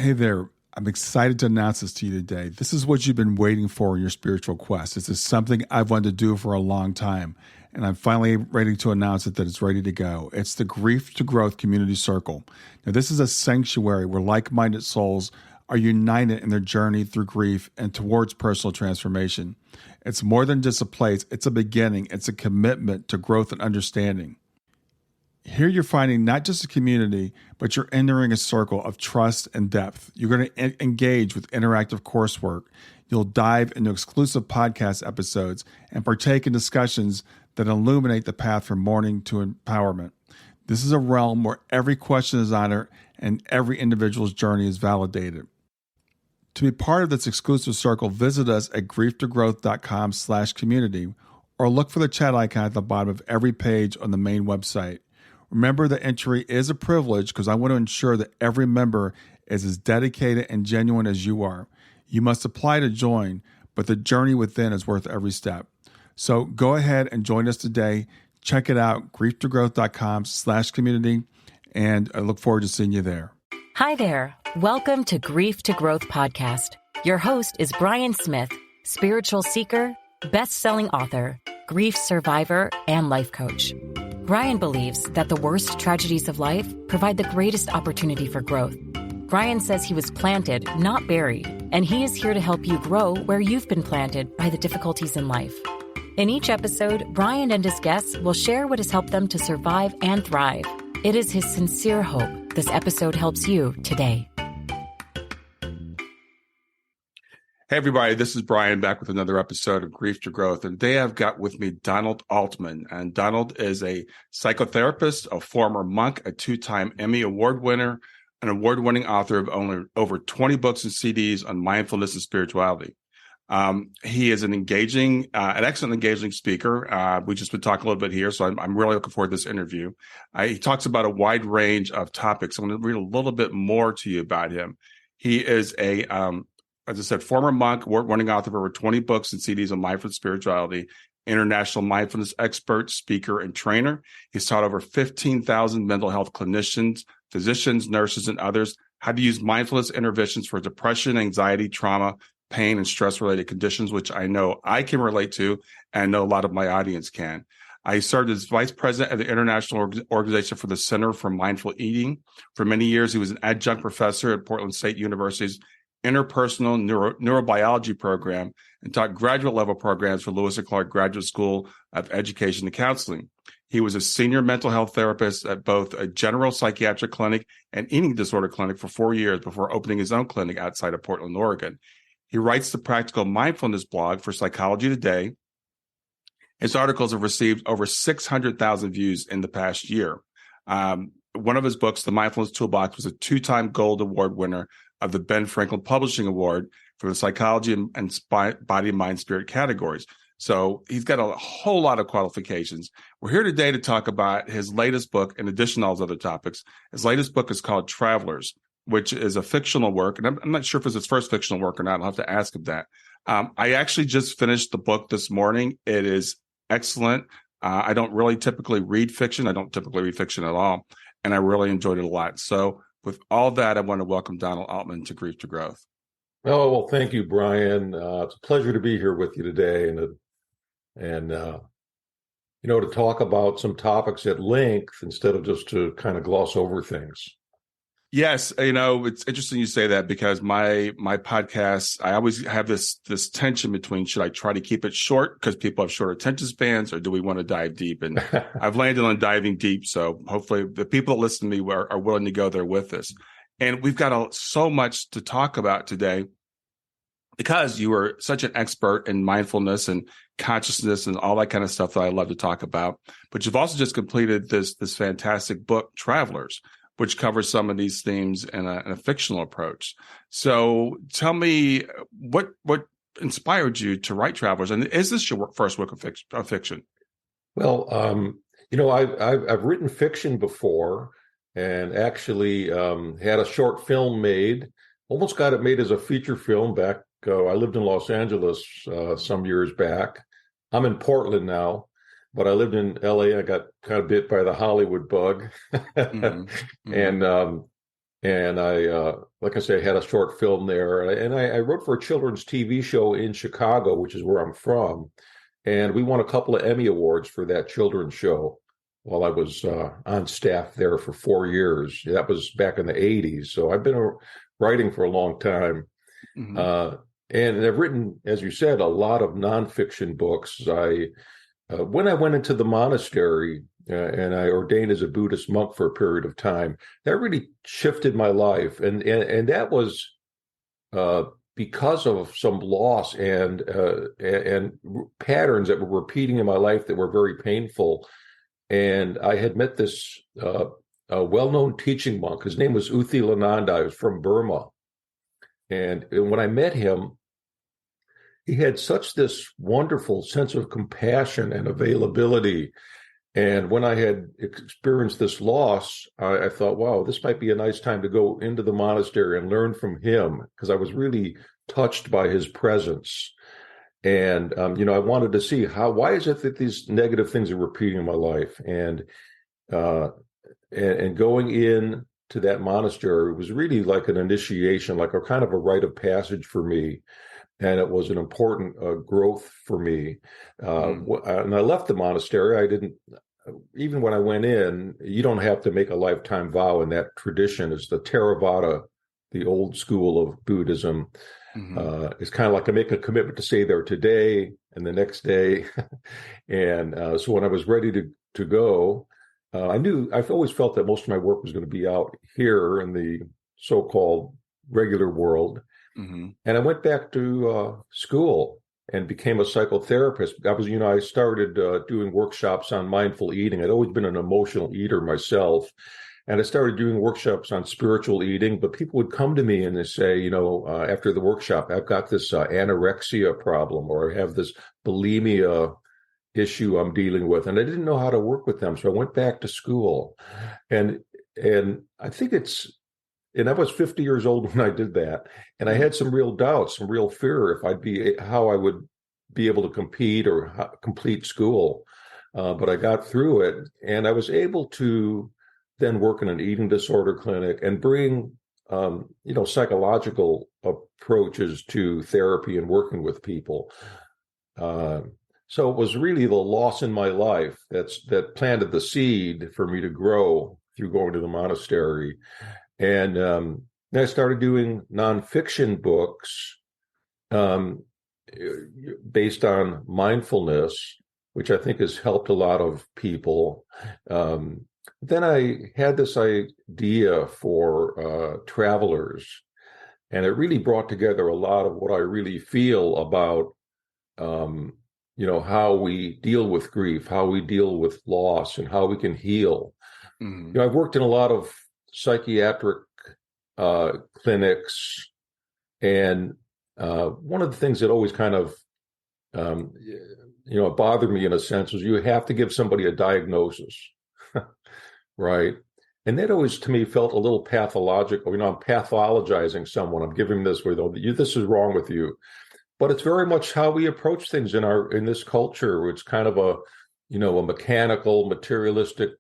Hey there. I'm excited to announce this to you today. This is what you've been waiting for in your spiritual quest. This is something I've wanted to do for a long time, and I'm finally ready to announce it that it's ready to go. It's the Grief to Growth Community Circle. Now, this is a sanctuary where like-minded souls are united in their journey through grief and towards personal transformation. It's more than just a place. It's a beginning. It's a commitment to growth and understanding. Here you're finding not just a community, but you're entering a circle of trust and depth. You're going to engage with interactive coursework. You'll dive into exclusive podcast episodes and partake in discussions that illuminate the path from mourning to empowerment. This is a realm where every question is honored and every individual's journey is validated. To be part of this exclusive circle, visit us at grieftogrowth.com/community or look for the chat icon at the bottom of every page on the main website. Remember that entry is a privilege because I want to ensure that every member is as dedicated and genuine as you are. You must apply to join, but the journey within is worth every step. So go ahead and join us today. Check it out, grieftogrowth.com/community, and I look forward to seeing you there. Hi there. Welcome to Grief to Growth Podcast. Your host is Brian Smith, spiritual seeker, best-selling author, grief survivor, and life coach. Brian believes that the worst tragedies of life provide the greatest opportunity for growth. Brian says he was planted, not buried, and he is here to help you grow where you've been planted by the difficulties in life. In each episode, Brian and his guests will share what has helped them to survive and thrive. It is his sincere hope this episode helps you today. Hey, everybody, this is Brian back with another episode of Grief to Growth. And today I've got with me Donald Altman. And Donald is a psychotherapist, a former monk, a two-time Emmy Award winner, an award-winning author of over 20 books and CDs on mindfulness and spirituality. He is an excellent engaging speaker. We've just been talking a little bit here, so I'm really looking forward to this interview. He talks about a wide range of topics. I'm going to read a little bit more to you about him. He is as I said, former monk, award-winning author of over 20 books and CDs on mindfulness spirituality, international mindfulness expert, speaker, and trainer. He's taught over 15,000 mental health clinicians, physicians, nurses, and others how to use mindfulness interventions for depression, anxiety, trauma, pain, and stress-related conditions, which I know I can relate to and know a lot of my audience can. I served as vice president of the International Organization for the Center for Mindful Eating. For many years, he was an adjunct professor at Portland State University's interpersonal neurobiology program and taught graduate level programs for Lewis and Clark Graduate School of Education and Counseling. He was a senior mental health therapist at both a general psychiatric clinic and eating disorder clinic for 4 years before opening his own clinic outside of Portland, Oregon. He writes the Practical Mindfulness blog for Psychology Today. His articles have received over 600,000 views in the past year. One of his books, The Mindfulness Toolbox, was a 2-time Gold Award winner of the Ben Franklin Publishing Award for the psychology and body, mind, spirit categories. So he's got a whole lot of qualifications. We're here today to talk about his latest book, in addition to all those other topics. His latest book is called Travelers, which is a fictional work. And I'm not sure if it's his first fictional work or not. I'll have to ask him that. I actually just finished the book this morning. It is excellent. I don't really typically read fiction. I don't typically read fiction at all. And I really enjoyed it a lot. So with all that, I want to welcome Donald Altman to Grief to Growth. Oh, well, thank you, Brian. It's a pleasure to be here with you today and to talk about some topics at length instead of just to kind of gloss over things. Yes, it's interesting you say that because my podcast, I always have this tension between should I try to keep it short because people have short attention spans, or do we want to dive deep? And I've landed on diving deep, so hopefully the people that listen to me are willing to go there with us. And we've got so much to talk about today because you are such an expert in mindfulness and consciousness and all that kind of stuff that I love to talk about. But you've also just completed this fantastic book, Travelers, which covers some of these themes in a fictional approach. So tell me, what inspired you to write Travelers? And is this your first work of fiction? Well, I've written fiction before and actually had a short film made, almost got it made as a feature film back. I lived in Los Angeles some years back. I'm in Portland now. But I lived in LA. I got kind of bit by the Hollywood bug, and And like I say, I had a short film there, and I wrote for a children's TV show in Chicago, which is where I'm from. And we won a couple of Emmy Awards for that children's show while I was on staff there for 4 years. That was back in the 80s. So I've been writing for a long time. Mm-hmm. And I've written, as you said, a lot of nonfiction books. When I went into the monastery and I ordained as a Buddhist monk for a period of time, that really shifted my life. And that was because of some loss and patterns that were repeating in my life that were very painful. And I had met this a well-known teaching monk. His name was Uthilananda. He was from Burma. And when I met him, he had such this wonderful sense of compassion and availability. And when I had experienced this loss, I thought, wow, this might be a nice time to go into the monastery and learn from him, because I was really touched by his presence. And, I wanted to see why is it that these negative things are repeating in my life? And going in to that monastery was really like an initiation, like a kind of a rite of passage for me. And it was an important growth for me. And I left the monastery. I didn't, even when I went in, you don't have to make a lifetime vow in that tradition. It's the Theravada, the old school of Buddhism. Mm-hmm. It's kind of like I make a commitment to stay there today and the next day. And so when I was ready to go, I've always felt that most of my work was going to be out here in the so-called regular world. Mm-hmm. And I went back to school and became a psychotherapist. I started doing workshops on mindful eating. I'd always been an emotional eater myself. And I started doing workshops on spiritual eating, but people would come to me and they say, after the workshop, I've got this anorexia problem, or I have this bulimia issue I'm dealing with. And I didn't know how to work with them. So I went back to school. And I think and I was 50 years old when I did that. And I had some real doubts, some real fear how I would be able to compete or complete school. But I got through it, and I was able to then work in an eating disorder clinic and bring, psychological approaches to therapy and working with people. So it was really the loss in my life that planted the seed for me to grow through going to the monastery. And then I started doing nonfiction books based on mindfulness, which I think has helped a lot of people. Then I had this idea for travelers, and it really brought together a lot of what I really feel about, how we deal with grief, how we deal with loss, and how we can heal. Mm-hmm. I've worked in a lot of psychiatric clinics, and one of the things that always kind of bothered me in a sense was you have to give somebody a diagnosis, right? And that always to me felt a little pathological. I'm pathologizing someone. I'm giving this this is wrong with you. But it's very much how we approach things in this culture. It's kind of a mechanical, materialistic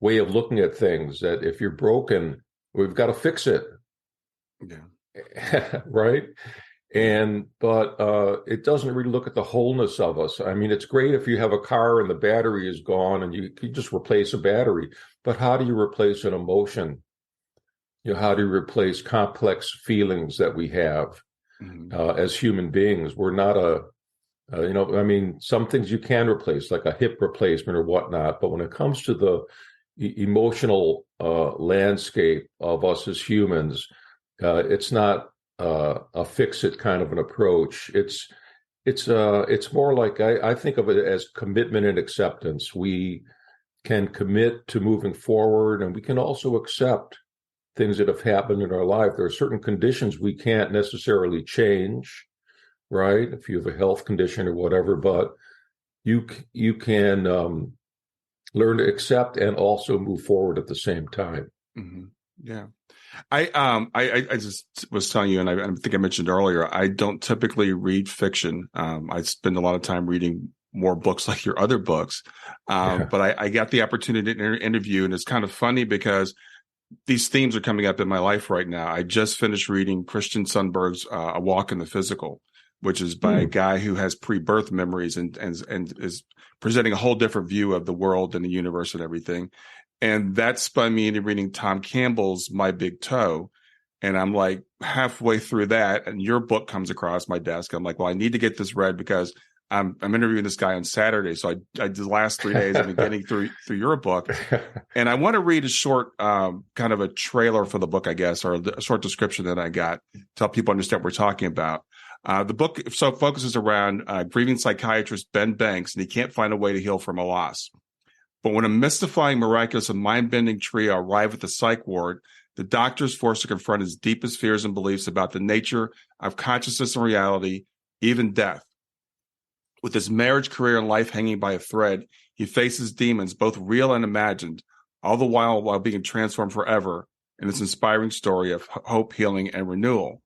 way of looking at things, that if you're broken, we've got to fix it. Yeah. Right. But it doesn't really look at the wholeness of us. I mean, it's great if you have a car and the battery is gone and you just replace a battery, but how do you replace an emotion? How do you replace complex feelings that we have as human beings? We're not some things you can replace, like a hip replacement or whatnot. But when it comes to the emotional landscape of us as humans, it's not a fix-it kind of an approach. It's more like I think of it as commitment and acceptance. We can commit to moving forward, and we can also accept things that have happened in our life. There are certain conditions we can't necessarily change, right? If you have a health condition or whatever, but you can learn to accept and also move forward at the same time. Mm-hmm. Yeah. I just was telling you, and I think I mentioned earlier, I don't typically read fiction. I spend a lot of time reading more books like your other books. But I got the opportunity to interview, and it's kind of funny because these themes are coming up in my life right now. I just finished reading Christian Sundberg's A Walk in the Physical, which is by a guy who has pre-birth memories and is presenting a whole different view of the world and the universe and everything. And that spun me into reading Tom Campbell's My Big Toe. And I'm like halfway through that, and your book comes across my desk. I'm like, well, I need to get this read because I'm interviewing this guy on Saturday. So I the last 3 days I've been getting through your book. And I want to read a short kind of a trailer for the book, I guess, or a short description that I got to help people understand what we're talking about. The book so focuses around grieving psychiatrist Ben Banks, and he can't find a way to heal from a loss. But when a mystifying, miraculous, and mind-bending trio arrive at the psych ward, the doctor is forced to confront his deepest fears and beliefs about the nature of consciousness and reality, even death. With his marriage, career, and life hanging by a thread, he faces demons, both real and imagined, all the while being transformed forever in this inspiring story of hope, healing, and renewal.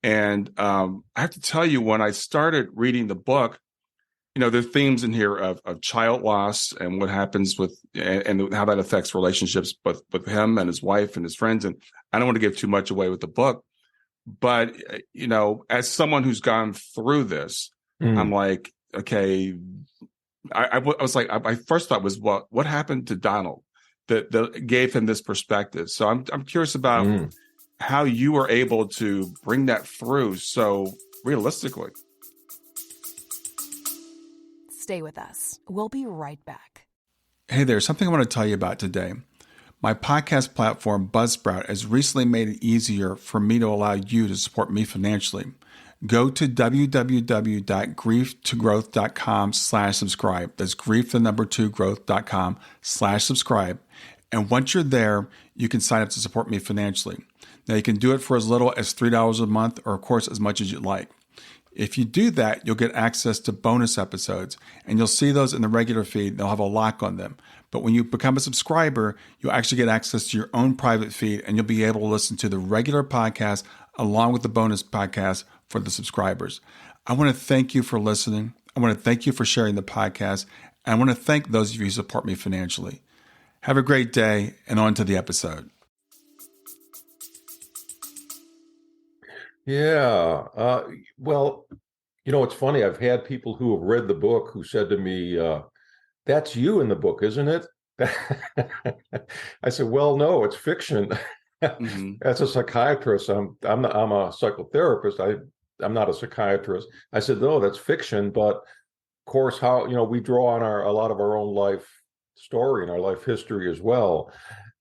And I have to tell you, when I started reading the book, there are themes in here of child loss and what happens with and how that affects relationships with him and his wife and his friends. And I don't want to give too much away with the book, but as someone who's gone through this, I'm like, okay. I was like, I first thought was what happened to Donald that gave him this perspective. So I'm curious about how you were able to bring that through so realistically. Stay with us. We'll be right back. Hey there, something I want to tell you about today. My podcast platform, Buzzsprout, has recently made it easier for me to allow you to support me financially. Go to www.grieftogrowth.com/subscribe. That's grief2growth.com/subscribe. And once you're there, you can sign up to support me financially. Now, you can do it for as little as $3 a month, or of course, as much as you'd like. If you do that, you'll get access to bonus episodes, and you'll see those in the regular feed. They'll have a lock on them. But when you become a subscriber, you'll actually get access to your own private feed, and you'll be able to listen to the regular podcast along with the bonus podcast for the subscribers. I want to thank you for listening. I want to thank you for sharing the podcast. And I want to thank those of you who support me financially. Have a great day, and on to the episode. Yeah. Well, it's funny. I've had people who have read the book who said to me, that's you in the book, isn't it? I said, well, no, it's fiction. As a psychiatrist, I'm a psychotherapist. I'm not a psychiatrist. I said, no, that's fiction. But of course, how, we draw on a lot of our own life story and our life history as well.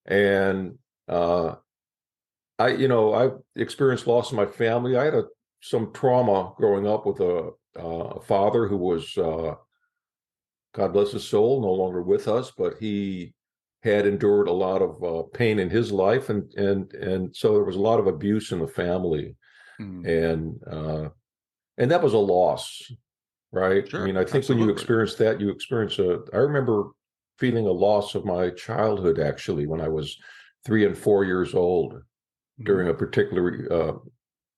And, I've experienced loss in my family. I had some trauma growing up with a father who was, God bless his soul, no longer with us, but he had endured a lot of pain in his life, and so there was a lot of abuse in the family, and that was a loss, right? Sure, I mean, I think absolutely. when you experience that, I remember feeling a loss of my childhood, actually, when I was 3 and 4 years old. During a particular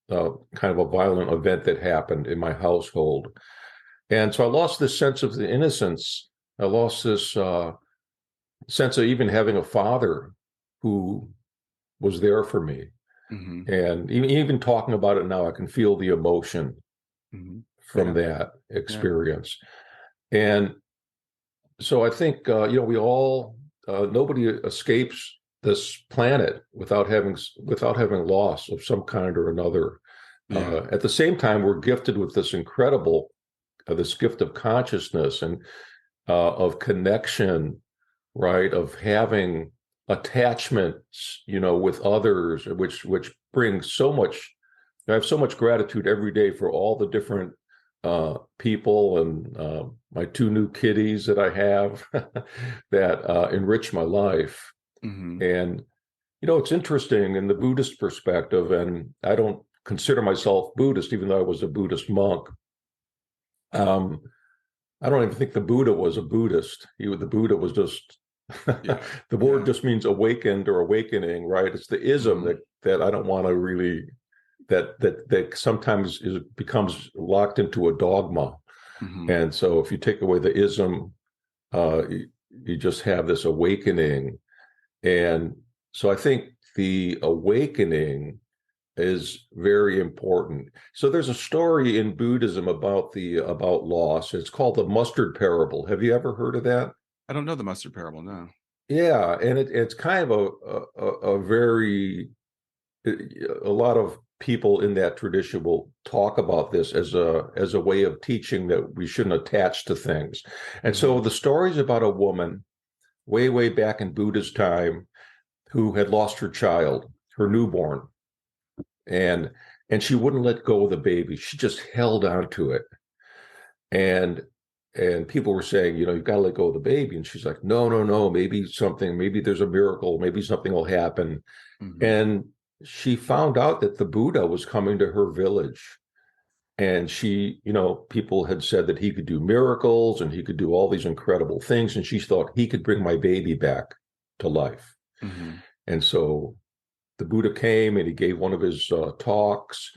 kind of a violent event that happened in my household. And so I lost this sense of the innocence. I lost this sense of even having a father who was there for me. And even talking about it now, I can feel the emotion from that experience. And so I think, we all, nobody escapes this planet without having loss of some kind or another. At the same time, we're gifted with this incredible, this gift of consciousness and of connection, right? Of having attachments, with others, which brings so much. I have so much gratitude every day for all the different people and my 2 new kitties that I have that enrich my life. And, it's interesting in the Buddhist perspective, and I don't consider myself Buddhist, even though I was a Buddhist monk. I don't even think the Buddha was a Buddhist. The Buddha was just, the word just means awakened or awakening, right? It's the ism that I don't want to really, that sometimes becomes locked into a dogma. And so if you take away the ism, you just have this awakening. And so I think the awakening is very important. So there's a story in Buddhism about loss. It's called the mustard parable. Have you ever heard of that? I don't know the mustard parable. No. Yeah, and it's kind of a very a lot of people in that tradition will talk about this as a way of teaching that we shouldn't attach to things. And so the story is about a woman way back in Buddha's time who had lost her child, her newborn, and she wouldn't let go of the baby. She just held on to it. And people were saying, you've got to let go of the baby. And she's like, no, maybe there's a miracle, maybe something will happen. And she found out that the Buddha was coming to her village. And she, people had said that he could do miracles and he could do all these incredible things. And she thought, he could bring my baby back to life. And so the Buddha came and he gave one of his talks,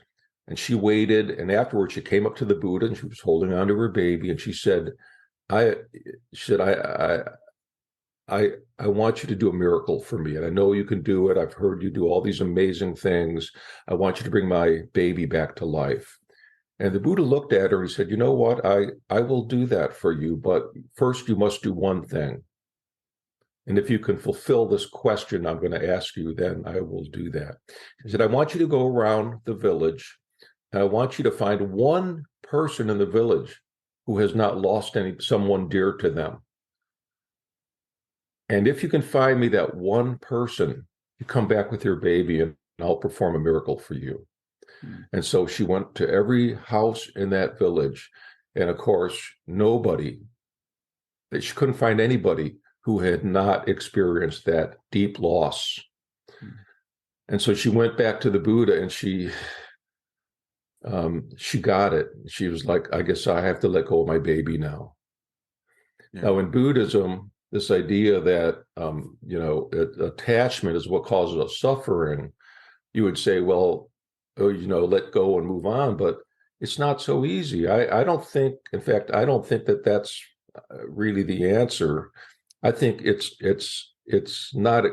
and she waited. And afterwards, she came up to the Buddha and she was holding on to her baby. And she said, I want you to do a miracle for me. And I know you can do it. I've heard you do all these amazing things. I want you to bring my baby back to life. And the Buddha looked at her and he said, you know what? I will do that for you. But first, you must do one thing. And if you can fulfill this question I'm going to ask you, then I will do that. He said, I want you to go around the village. And I want you to find one person in the village who has not lost someone dear to them. And if you can find me that one person, you come back with your baby and I'll perform a miracle for you. And so she went to every house in that village. And of course, she couldn't find anybody who had not experienced that deep loss. And so she went back to the Buddha and she got it. She was like, I guess I have to let go of my baby now. Yeah. Now in Buddhism, this idea that, attachment is what causes us suffering, you would say, well, let go and move on. But it's not so easy. I don't think that that's really the answer. I think it's not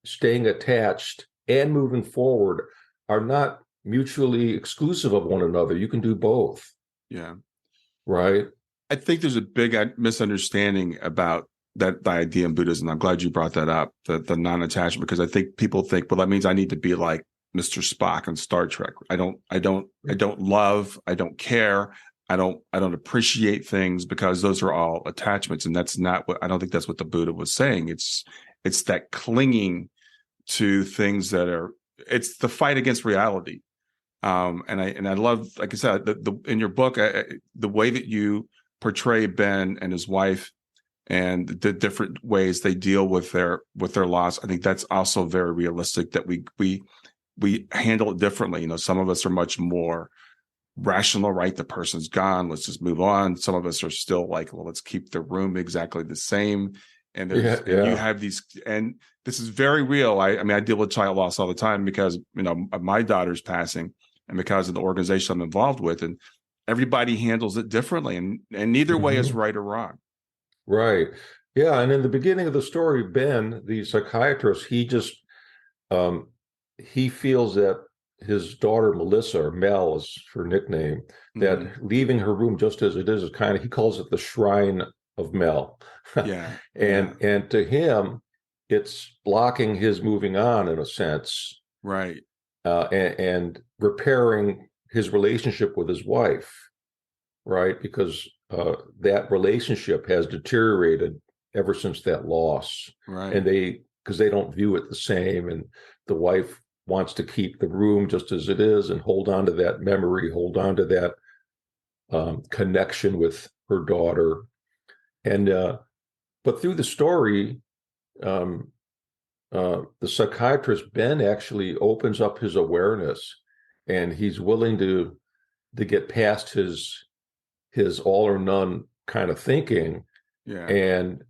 staying attached and moving forward are not mutually exclusive of one another. You can do both. Yeah. Right. I think there's a big misunderstanding about the idea in Buddhism. I'm glad you brought that up, the non-attachment, because I think people think, well, that means I need to be like Mr. Spock on Star Trek. I don't love, I don't care, I don't appreciate things, because those are all attachments, and that's not what, I don't think that's what the Buddha was saying. It's that clinging to things that are, it's the fight against reality. And I love, like I said, the in your book, the way that you portray Ben and his wife and the different ways they deal with their loss. I think that's also very realistic, that we handle it differently. Some of us are much more rational, right? The person's gone, let's just move on. Some of us are still like, well, let's keep the room exactly the same. And and you have these, and this is very real. I deal with child loss all the time because, of my daughter's passing and because of the organization I'm involved with, and everybody handles it differently, and neither way is right or wrong. Right. Yeah. And in the beginning of the story, Ben, the psychiatrist, he just, he feels that his daughter, Melissa, or Mel is her nickname, that leaving her room just as it is kind of, he calls it the shrine of Mel. Yeah. And to him, it's blocking his moving on in a sense. Right. And repairing his relationship with his wife. Right. Because that relationship has deteriorated ever since that loss. Right. And because they don't view it the same. And the wife wants to keep the room just as it is and hold on to that memory, hold on to that connection with her daughter. And but through the story, the psychiatrist Ben actually opens up his awareness, and he's willing to get past his all or none kind of thinking, and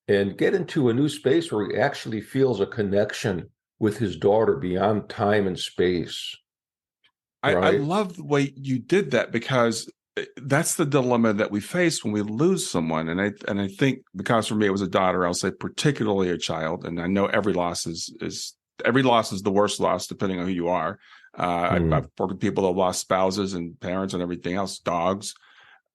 get into a new space where he actually feels a connection with his daughter beyond time and space. I love the way you did that, because that's the dilemma that we face when we lose someone. And I think, because for me it was a daughter, I'll say particularly a child, and I know every loss is the worst loss depending on who you are. I've worked with people that have lost spouses and parents and everything else, dogs.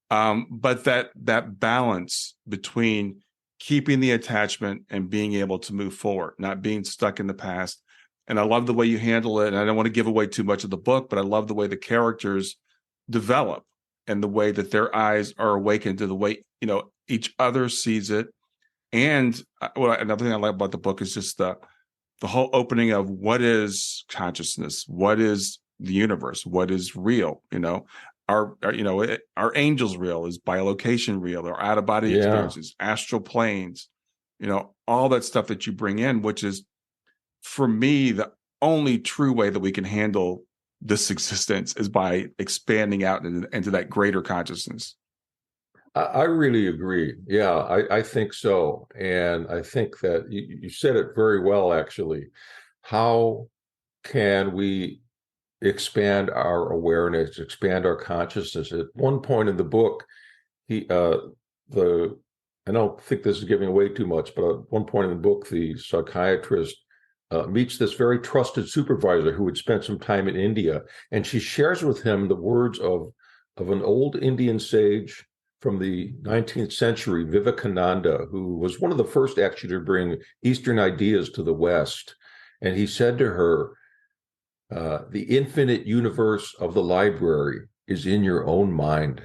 But that balance between keeping the attachment and being able to move forward, not being stuck in the past. And I love the way you handle it. And I don't want to give away too much of the book, but I love the way the characters develop and the way that their eyes are awakened to the way, each other sees it. And another thing I like about the book is just the whole opening of what is consciousness, what is the universe, what is real, Are angels real? Is bilocation real? Or out of body experiences, astral planes, all that stuff that you bring in, which is, for me, the only true way that we can handle this existence is by expanding out into that greater consciousness. I really agree. Yeah, I think so. And I think that you said it very well, actually. How can we expand our awareness, expand our consciousness? At one point in the book, I don't think this is giving away too much, but at one point in the book, the psychiatrist meets this very trusted supervisor who had spent some time in India, and she shares with him the words of an old Indian sage from the 19th century, Vivekananda, who was one of the first actually to bring Eastern ideas to the West. And he said to her, the infinite universe of the library is in your own mind.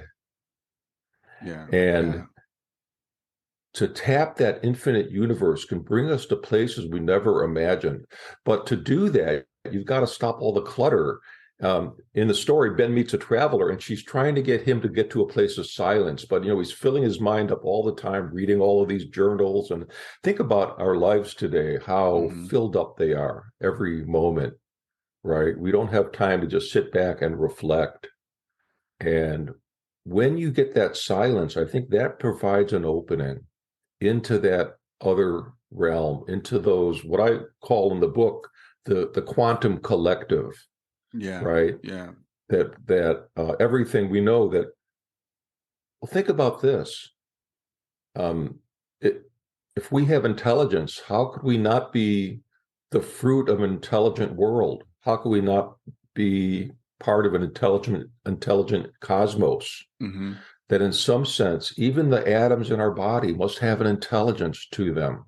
To tap that infinite universe can bring us to places we never imagined. But to do that, you've got to stop all the clutter. In the story, Ben meets a traveler, and she's trying to get him to get to a place of silence. But, he's filling his mind up all the time, reading all of these journals. And think about our lives today, how filled up they are every moment, right? We don't have time to just sit back and reflect. And when you get that silence, I think that provides an opening into that other realm, into those, what I call in the book, the quantum collective. Right. That everything we know that. Well, think about this. If we have intelligence, how could we not be the fruit of an intelligent world? How could we not be part of an intelligent cosmos? That in some sense, even the atoms in our body must have an intelligence to them,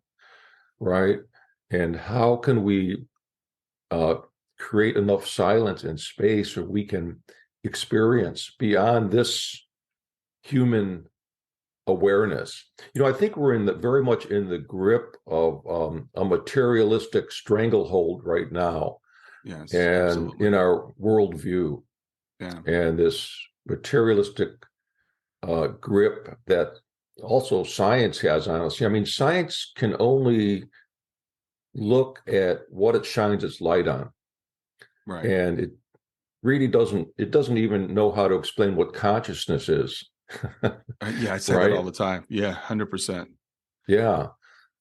right? And how can we create enough silence and space so we can experience beyond this human awareness? I think we're very much in the grip of a materialistic stranglehold right now. Yes, and absolutely. In our worldview, and this materialistic grip that also science has on us. I mean, science can only look at what it shines its light on. Right. And it really doesn't even know how to explain what consciousness is. I say that all the time. 100%. Yeah.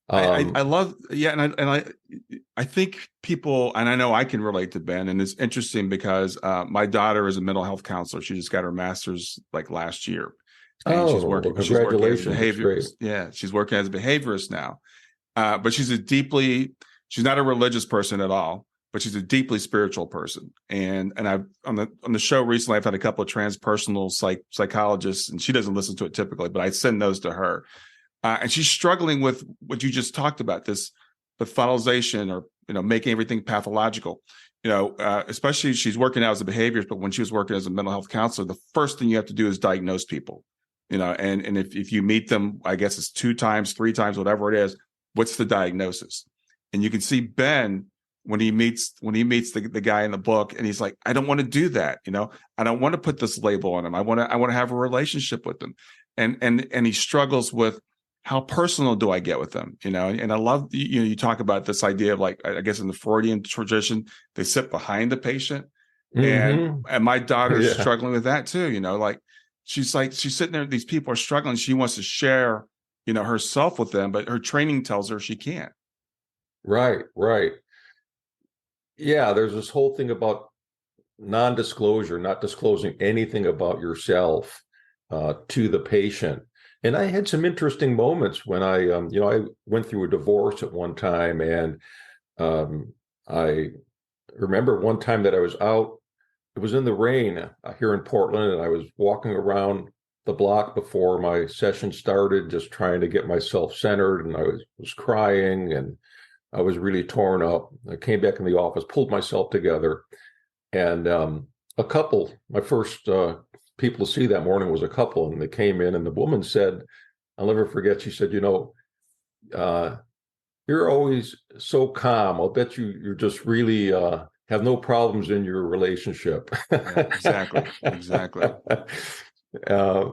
I love, I think people, and I know I can relate to Ben, and it's interesting because my daughter is a mental health counselor. She just got her master's last year. And she's working as a behaviorist. Yeah, she's working as a behaviorist now. But she's not a religious person at all, but she's a deeply spiritual person. And I've on the show recently, I've had a couple of transpersonal psychologists, and she doesn't listen to it typically, but I send those to her. And she's struggling with what you just talked about, this pathologization, or making everything pathological. Especially she's working out as a behaviorist, but when she was working as a mental health counselor, the first thing you have to do is diagnose people. And if you meet them, I guess it's 2 times, 3 times, whatever it is, what's the diagnosis? And you can see Ben when he meets the guy in the book, and he's like, I don't want to do that. I don't want to put this label on him. I want to have a relationship with him. And he struggles with, how personal do I get with them? And I love, you talk about this idea of, I guess in the Freudian tradition, they sit behind the patient. And my daughter's struggling with that too. She's sitting there, these people are struggling. She wants to share, herself with them, but her training tells her she can't. Right. Yeah. There's this whole thing about non-disclosure, not disclosing anything about yourself. to the patient. And I had some interesting moments when I went through a divorce at one time, and I remember one time that I was out. It was in the rain here in Portland, and I was walking around the block before my session started, just trying to get myself centered, and I was crying, and I was really torn up. I came back in the office, pulled myself together, and a couple, my first people to see that morning was a couple, and they came in, and the woman said, I'll never forget, she said, you're always so calm. I'll bet you're just really have no problems in your relationship. Yeah, exactly. And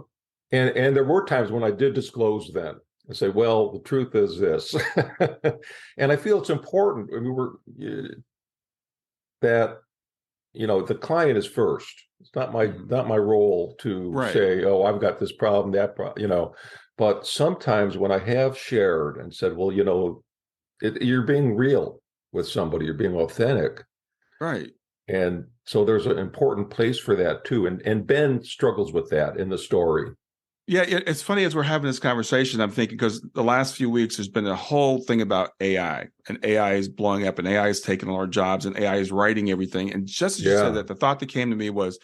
there were times when I did disclose then. I say, well, the truth is this. And I feel it's important. I mean, that the client is first. It's not my role to say, oh, I've got this problem, that problem, But sometimes when I have shared and said, well, you're being real with somebody, you're being authentic. Right. And so there's an important place for that too. And Ben struggles with that in the story. Yeah, it's funny as we're having this conversation, I'm thinking, because the last few weeks there's been a whole thing about AI, and AI is blowing up, and AI is taking all our jobs, and AI is writing everything. And just as you said that, the thought that came to me was,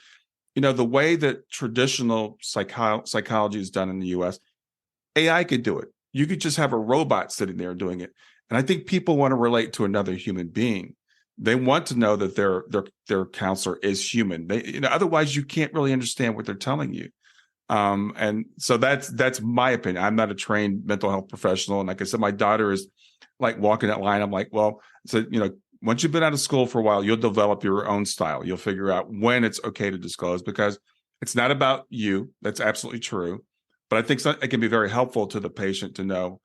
the way that traditional psychology is done in the US, AI could do it. You could just have a robot sitting there doing it. And I think people want to relate to another human being. They want to know that their counselor is human. Otherwise you can't really understand what they're telling you. And so that's my opinion. I'm not a trained mental health professional. And like I said, my daughter is like walking that line. I'm like, well, so, once you've been out of school for a while, you'll develop your own style. You'll figure out when it's okay to disclose, because it's not about you. That's absolutely true. But I think it can be very helpful to the patient to know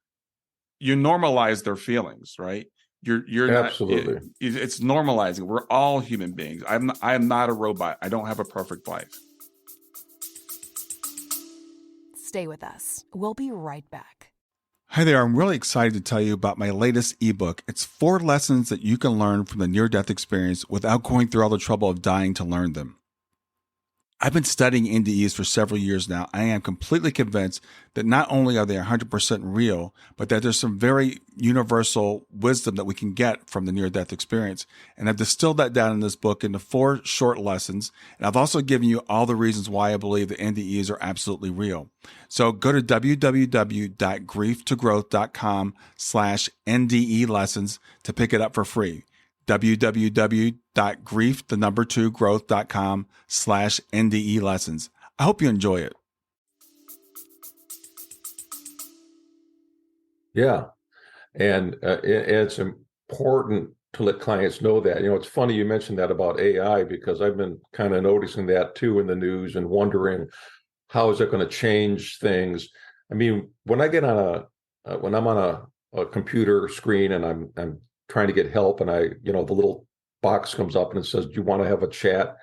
you normalize their feelings, right? You're absolutely. It's normalizing. We're all human beings. I am not a robot. I don't have a perfect life. Stay with us. We'll be right back. Hi there. I'm really excited to tell you about my latest ebook. It's 4 lessons that you can learn from the near-death experience without going through all the trouble of dying to learn them. I've been studying NDEs for several years now. I am completely convinced that not only are they 100% real, but that there's some very universal wisdom that we can get from the near-death experience. And I've distilled that down in this book into 4 short lessons. And I've also given you all the reasons why I believe that NDEs are absolutely real. So go to www.grieftogrowth.com/NDE lessons to pick it up for free. www.grieftogrowth.com/NDE lessons. I hope you enjoy it. Yeah. And it's important to let clients know that. It's funny you mentioned that about AI, because I've been kind of noticing that too in the news and wondering, how is it going to change things? I mean, when I get on when I'm on a computer screen and I'm trying to get help, and the little box comes up and it says, do you want to have a chat?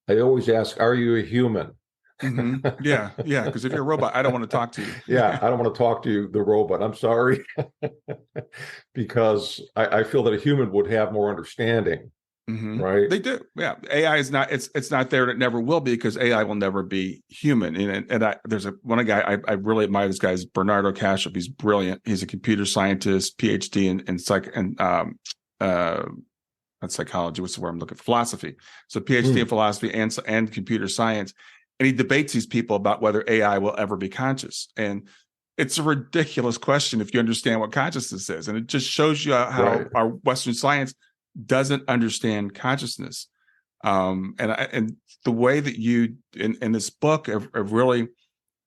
I always ask, are you a human? Mm-hmm. Yeah. Because if you're a robot, I don't want to talk to you. Yeah, I don't want to talk to you, the robot. I'm sorry. Because I feel that a human would have more understanding. Mm-hmm. Right? They do. Yeah. AI is not, it's not there, and it never will be, because AI will never be human. And there's one guy I really admire. This guy is Bernardo Kashup. He's brilliant. He's a computer scientist, PhD in not psychology. What's the word I'm looking for? Philosophy. So PhD in philosophy and computer science. And he debates these people about whether AI will ever be conscious. And it's a ridiculous question if you understand what consciousness is. And it just shows you how our Western science doesn't understand consciousness. And the way that you, in this book, have really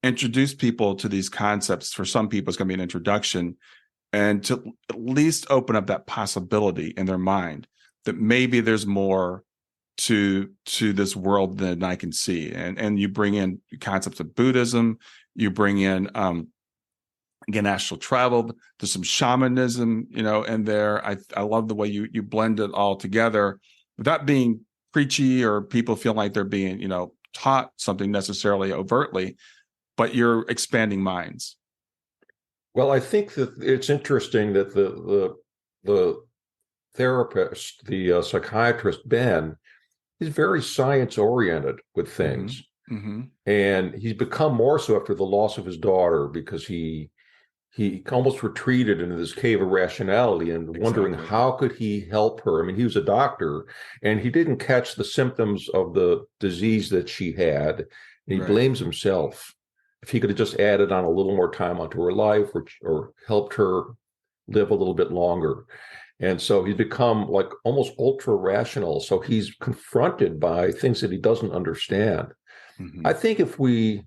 introduced people to these concepts. For some people, it's going to be an introduction, and to at least open up that possibility in their mind that maybe there's more to this world than I can see. And you bring in concepts of Buddhism, you bring in again, astral travel, there's some shamanism, in there. I love the way you blend it all together without being preachy or people feel like they're being, taught something necessarily overtly, but you're expanding minds. Well, I think that it's interesting that the therapist, the psychiatrist, Ben, is very science oriented with things. Mm-hmm. And he's become more so after the loss of his daughter, because he almost retreated into this cave of rationality and wondering how could he help her. I mean, he was a doctor and he didn't catch the symptoms of the disease that she had. And he blames himself. If he could have just added on a little more time onto her life, or helped her live a little bit longer. And so he's become like almost ultra rational. So he's confronted by things that he doesn't understand. Mm-hmm. I think if we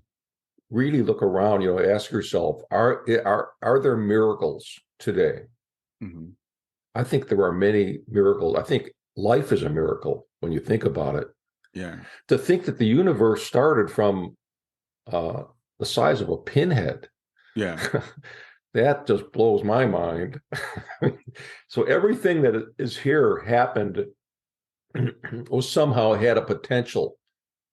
really look around, ask yourself, are there miracles today? Mm-hmm. I think there are many miracles. I think life is a miracle when you think about it. Yeah. To think that the universe started from the size of a pinhead. Yeah. That just blows my mind. So everything that is here happened was somehow had a potential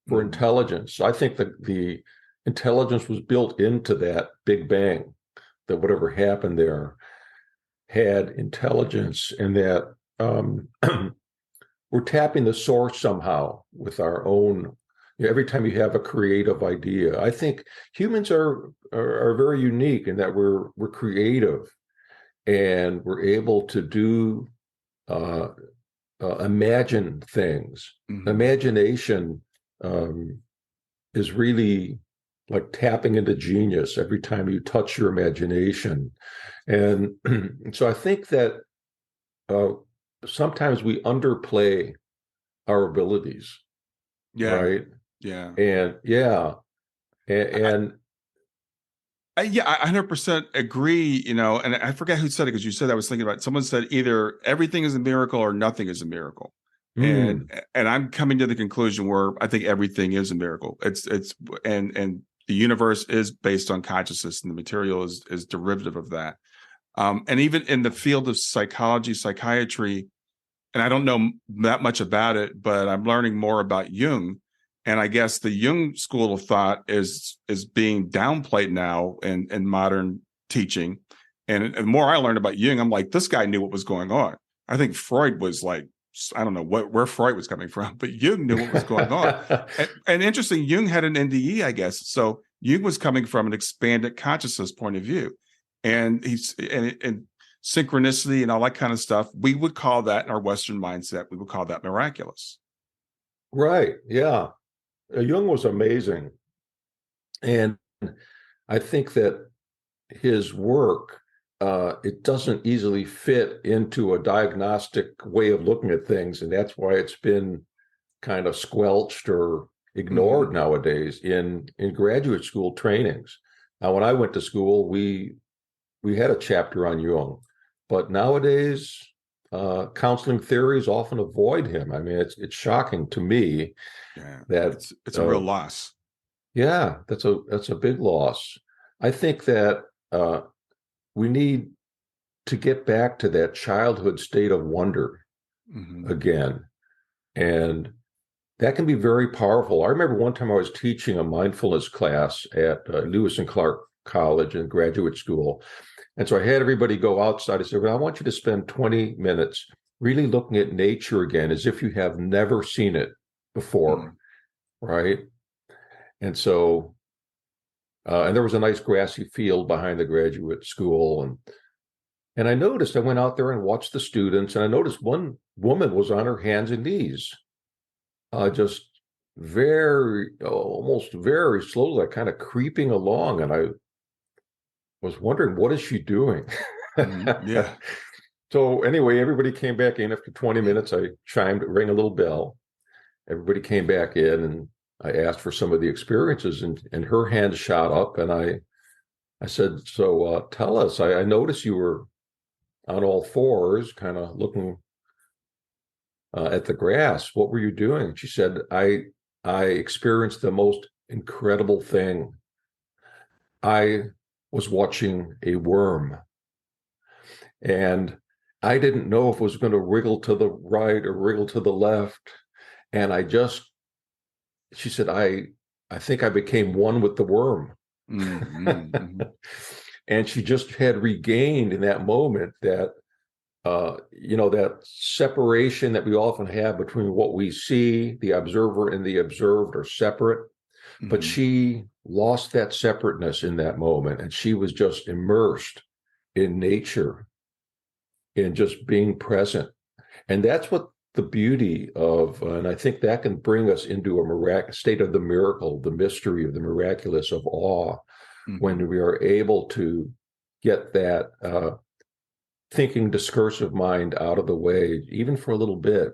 for intelligence. I think that the intelligence was built into that Big Bang, that whatever happened there had intelligence, and that we're tapping the source somehow with our own. Every time you have a creative idea, I think humans are very unique in that we're creative, and we're able to do imagine things. Mm-hmm. Imagination is really like tapping into genius every time you touch your imagination. And so I think that sometimes we underplay our abilities. Yeah. Right. Yeah. And I 100% agree, and I forget who said it, because you said, I was thinking about, someone said either everything is a miracle or nothing is a miracle. And I'm coming to the conclusion where I think everything is a miracle. And the universe is based on consciousness, and the material is derivative of that. And even in the field of psychology, psychiatry, and I don't know that much about it, but I'm learning more about Jung. And I guess the Jung school of thought is being downplayed now in modern teaching. And the more I learned about Jung, I'm like, this guy knew what was going on. I think Freud was like, I don't know where Freud was coming from, but Jung knew what was going on. and interesting, Jung had an NDE, I guess. So Jung was coming from an expanded consciousness point of view. And and synchronicity and all that kind of stuff, we would call that, in our Western mindset, we would call that miraculous. Right. Yeah. Jung was amazing. And I think that his work, it doesn't easily fit into a diagnostic way of looking at things. And that's why it's been kind of squelched or ignored nowadays in graduate school trainings. Now, when I went to school, we had a chapter on Jung, but nowadays, counseling theories often avoid him. I mean, it's shocking to me that it's a real loss. Yeah, that's a big loss. I think that we need to get back to that childhood state of wonder again, and that can be very powerful. I remember one time I was teaching a mindfulness class at Lewis and Clark College in graduate school. And so I had everybody go outside. I said, well, I want you to spend 20 minutes really looking at nature again, as if you have never seen it before, right? And so, and there was a nice grassy field behind the graduate school. And I noticed, I went out there and watched the students, and I noticed one woman was on her hands and knees, just almost very slowly, like kind of creeping along. And I was wondering, what is she doing? Yeah. So anyway, everybody came back in after 20 minutes. I rang a little bell. Everybody came back in, and I asked for some of the experiences, and her hand shot up, and I said, so tell us, I noticed you were on all fours, kind of looking at the grass. What were you doing? She said, I experienced the most incredible thing. I was watching a worm, and I didn't know if it was going to wriggle to the right or wriggle to the left. And she said, I think I became one with the worm. And she just had regained in that moment that, that separation that we often have between what we see, the observer and the observed are separate. but she lost that separateness in that moment, and she was just immersed in nature, in just being present. And that's what the beauty of, and I think that can bring us into a state of the miracle, the mystery of the miraculous, of awe, when we are able to get that thinking discursive mind out of the way, even for a little bit.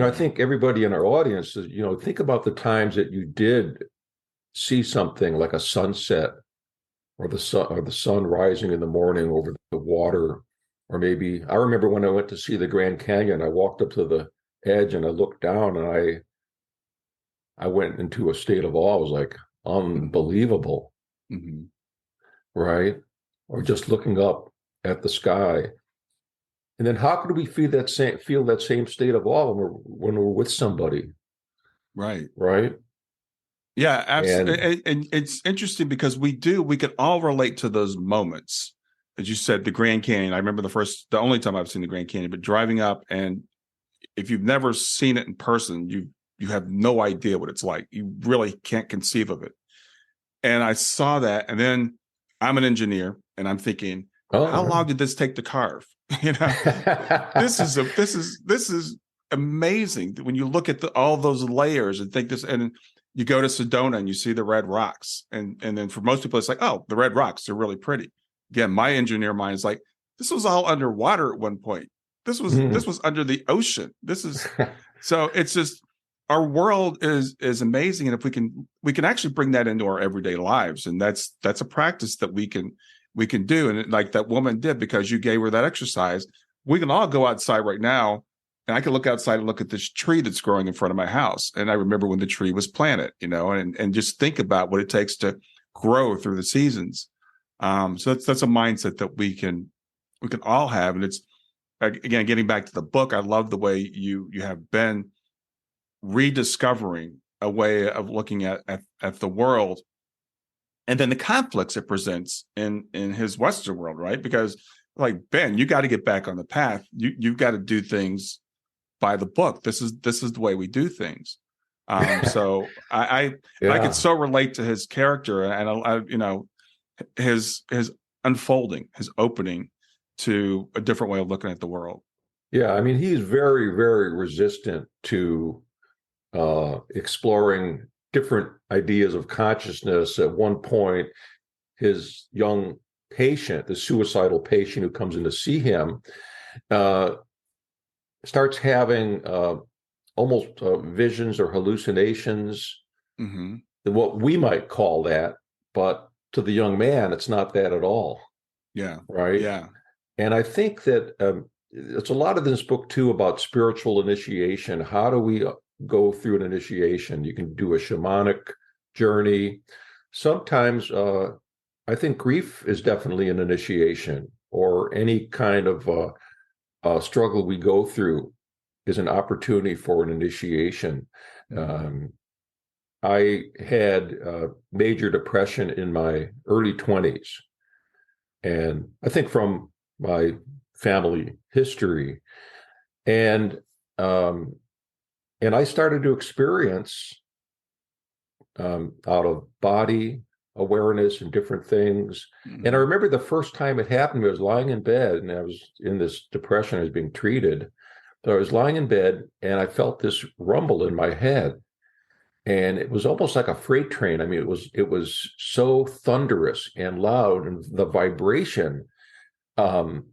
I think everybody in our audience is, think about the times that you did see something like a sunset, or the sun rising in the morning over the water. Or maybe, I remember when I went to see the Grand Canyon, I walked up to the edge and I looked down, and I went into a state of awe. It was like unbelievable, right? Or just looking up at the sky. And then how could we feel that same state of awe when we're with somebody? Right. Right. Yeah, absolutely. And it's interesting because we can all relate to those moments. As you said, the Grand Canyon. I remember the only time I've seen the Grand Canyon, but driving up, and if you've never seen it in person, you have no idea what it's like. You really can't conceive of it. And I saw that, and then I'm an engineer, and I'm thinking, how long did this take to carve? This is amazing when you look at all those layers and think this. And you go to Sedona and you see the red rocks, and then for most people it's like, oh, the red rocks, they're really pretty. Again, my engineer mind is like, this was all underwater at one point. This was under the ocean. So it's just, our world is amazing, and if we can actually bring that into our everyday lives, and that's a practice that we can do, and like that woman did, because you gave her that exercise. We can all go outside right now, and I can look outside and look at this tree that's growing in front of my house, and I remember when the tree was planted, and just think about what it takes to grow through the seasons. So that's a mindset that we can all have. And it's, again, getting back to the book, I love the way you have been rediscovering a way of looking at the world, and then the conflicts it presents in his Western world, right? Because, like, Ben, you got to get back on the path. You've got to do things by the book. This is the way we do things. So I could so relate to his character, and I his unfolding, his opening to a different way of looking at the world. Yeah, I mean, he's very, very resistant to exploring different ideas of consciousness. At one point, his young patient, the suicidal patient who comes in to see him, starts having almost visions or hallucinations, what we might call that, but to the young man, it's not that at all. Yeah. Right. Yeah. And I think that it's a lot of this book too about spiritual initiation. How do we go through an initiation? You can do a shamanic journey. Sometimes I think grief is definitely an initiation, or any kind of struggle we go through is an opportunity for an initiation. I had major depression in my early 20s. And I think from my family history, and I started to experience out of body awareness and different things. And I remember the first time it happened, I was lying in bed, and I was in this depression. I was being treated. So I was lying in bed, and I felt this rumble in my head, and it was almost like a freight train. I mean, it was so thunderous and loud, and the vibration. And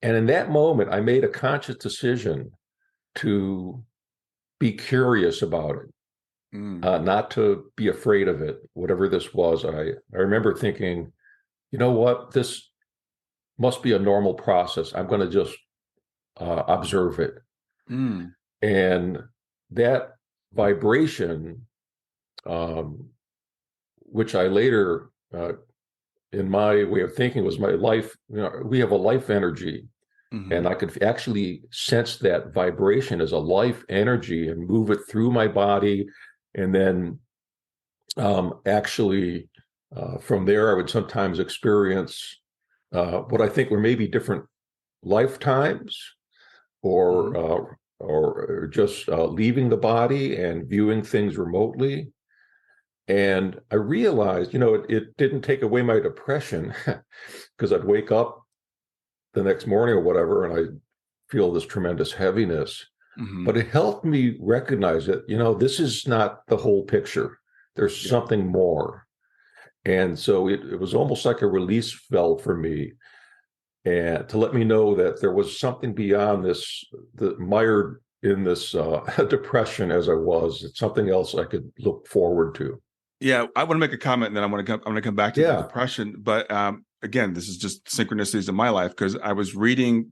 in that moment, I made a conscious decision to be curious about it, not to be afraid of it, whatever this was. I remember thinking, you know what, this must be a normal process. I'm going to just observe it. And that vibration, which I later, in my way of thinking, was my life. We have a life energy, and I could actually sense that vibration as a life energy and move it through my body. And then actually from there, I would sometimes experience what I think were maybe different lifetimes, or just leaving the body and viewing things remotely. And I realized, it didn't take away my depression because I'd wake up the next morning or whatever, and I feel this tremendous heaviness. Mm-hmm. But it helped me recognize that, this is not the whole picture. There's something more. And so it was almost like a release valve for me, and to let me know that there was something beyond this, mired in this depression as I was. It's something else I could look forward to. Yeah, I want to make a comment, and then I'm going to come back to the depression. But again, this is just synchronicities in my life, because I was reading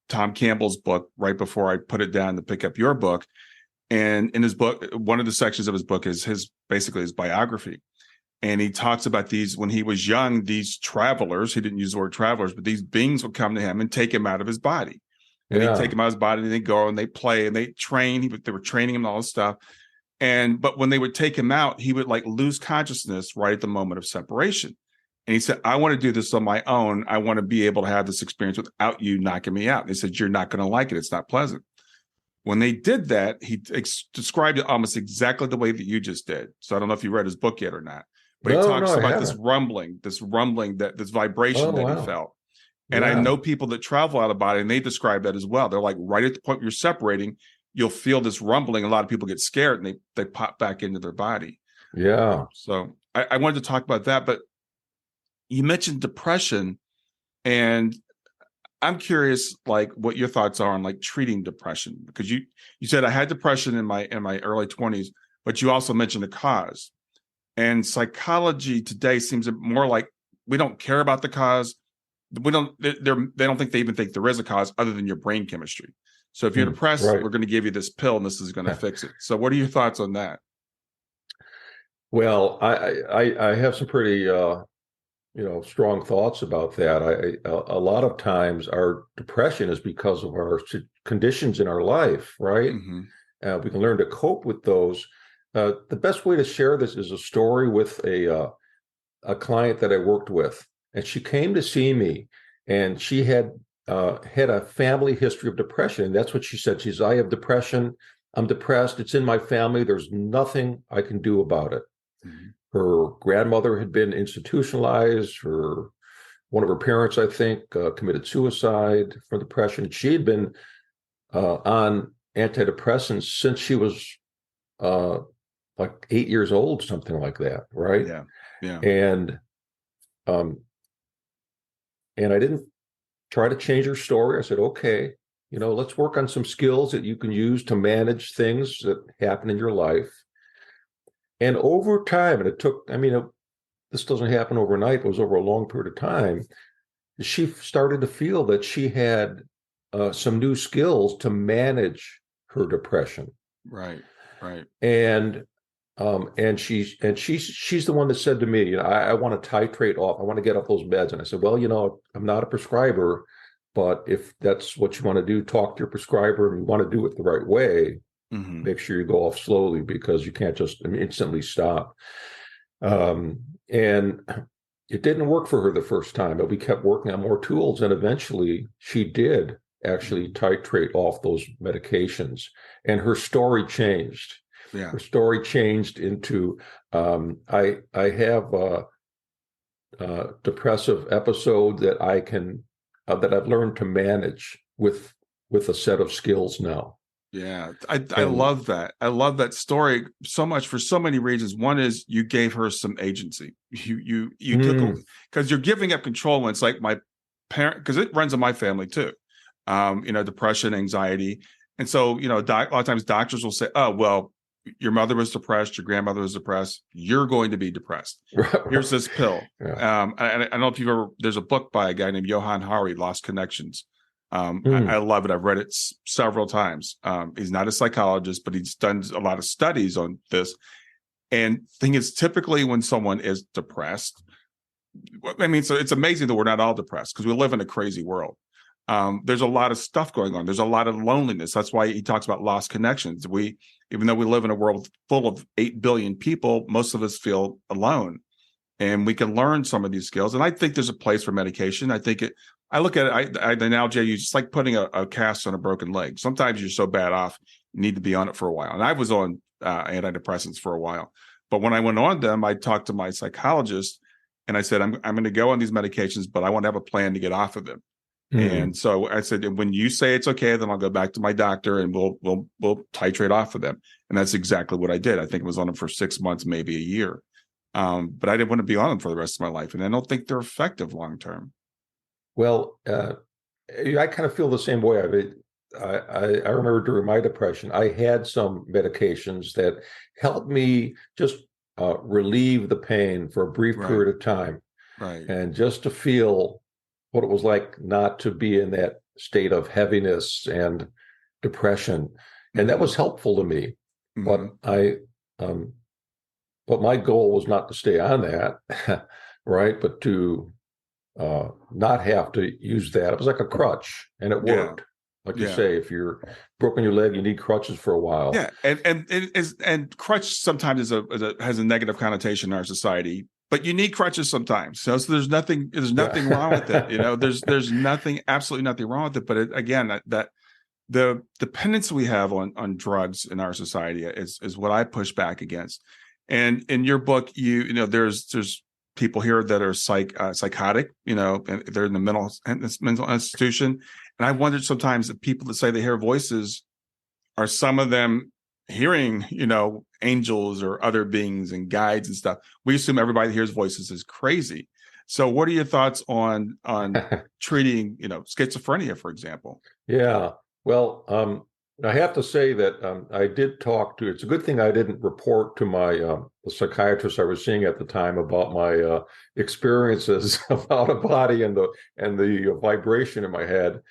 Tom Campbell's book right before I put it down to pick up your book. And in his book, one of the sections of his book is basically his biography. And he talks about these, when he was young, these travelers, he didn't use the word travelers, but these beings would come to him and take him out of his body. And he'd take him out of his body, and they'd go and they play and they train. They were training him and all this stuff. But when they would take him out, he would like lose consciousness right at the moment of separation. And he said, I want to do this on my own. I want to be able to have this experience without you knocking me out. And he said, you're not going to like it. It's not pleasant. When they did that, he described it almost exactly the way that you just did. So I don't know if you read his book yet or not, but he talks about this rumbling, this vibration that he felt. And I know people that travel out of body, and they describe that as well. They're like, right at the point you're separating, you'll feel this rumbling. A lot of people get scared and they pop back into their body. Yeah. So I wanted to talk about that, but you mentioned depression, and I'm curious, like, what your thoughts are on like treating depression, because you said I had depression in my early 20s, but you also mentioned the cause. And psychology today seems more like we don't care about the cause. They don't think they even think there is a cause other than your brain chemistry. So if you're depressed, we're going to give you this pill and this is going to fix it. So what are your thoughts on that? Well, I have some pretty strong thoughts about that. A lot of times our depression is because of our conditions in our life, right? Mm-hmm. We can learn to cope with those. The best way to share this is a story with a client that I worked with, and she came to see me, and she had a family history of depression. And that's what she said. She said, I have depression. I'm depressed. It's in my family. There's nothing I can do about it. Mm-hmm. Her grandmother had been institutionalized. One of her parents, I think, committed suicide for depression. She had been on antidepressants since she was like 8 years old, something like that, right? Yeah. And I didn't try to change her story. I said, okay, let's work on some skills that you can use to manage things that happen in your life. And over time, and it took, this doesn't happen overnight, it was over a long period of time, she started to feel that she had some new skills to manage her depression. Right. And she's the one that said to me, I want to titrate off. I want to get off those meds. And I said, well, I'm not a prescriber, but if that's what you want to do, talk to your prescriber, and you want to do it the right way. Mm-hmm. Make sure you go off slowly, because you can't just instantly stop. And it didn't work for her the first time, but we kept working on more tools. And eventually she did actually titrate off those medications, and her story changed. Yeah. Her story changed into, I have a depressive episode that I've learned to manage with a set of skills now. Yeah, I love that. I love that story so much for so many reasons. One is you gave her some agency. You took, because you're giving up control when it's like my parent, because it runs in my family too. Depression, anxiety. And so, a lot of times doctors will say, oh, well, your mother was depressed, your grandmother was depressed, you're going to be depressed. Here's this pill. Yeah. I don't know if there's a book by a guy named Johann Hari, Lost Connections. I love it. I've read it several times. He's not a psychologist, but he's done a lot of studies on this. And the thing is, typically when someone is depressed, so it's amazing that we're not all depressed, because we live in a crazy world. There's a lot of stuff going on. There's a lot of loneliness. That's why he talks about lost connections. Even though we live in a world full of 8 billion people, most of us feel alone, and we can learn some of these skills. And I think there's a place for medication. I look at it, the analogy I use, it's like putting a cast on a broken leg. Sometimes you're so bad off, you need to be on it for a while. And I was on antidepressants for a while, But when I went on them, I talked to my psychologist and I said, I'm going to go on these medications, but I want to have a plan to get off of them. And so I said, when you say it's okay, then I'll go back to my doctor and we'll titrate off of them. And that's exactly what I did. I think I was on them for 6 months, maybe a year. But I didn't want to be on them for the rest of my life. And I don't think they're effective long term. Well, I kind of feel the same way. I remember during my depression, I had some medications that helped me just relieve the pain for a brief period of time. Right. And just to feel what it was like not to be in that state of heaviness and depression. And that was helpful to me. But but my goal was not to stay on that, right? But to not have to use that. It was like a crutch, and it worked. Like you say, if you're broken your leg, you need crutches for a while. Yeah, and crutch sometimes has a negative connotation in our society. But you need crutches sometimes. So there's nothing wrong with it. There's absolutely nothing wrong with it. But again, that the dependence we have on drugs in our society is what I push back against. And in your book, there's people here that are psychotic. And they're in the mental institution. And I wondered sometimes the people that say they hear voices, are some of them hearing, angels or other beings and guides and stuff? We assume everybody that hears voices is crazy. So what are your thoughts on treating, schizophrenia, for example? Yeah. Well, I have to say that I did talk to, it's a good thing I didn't report to my the psychiatrist I was seeing at the time about my experiences about a body and the vibration in my head.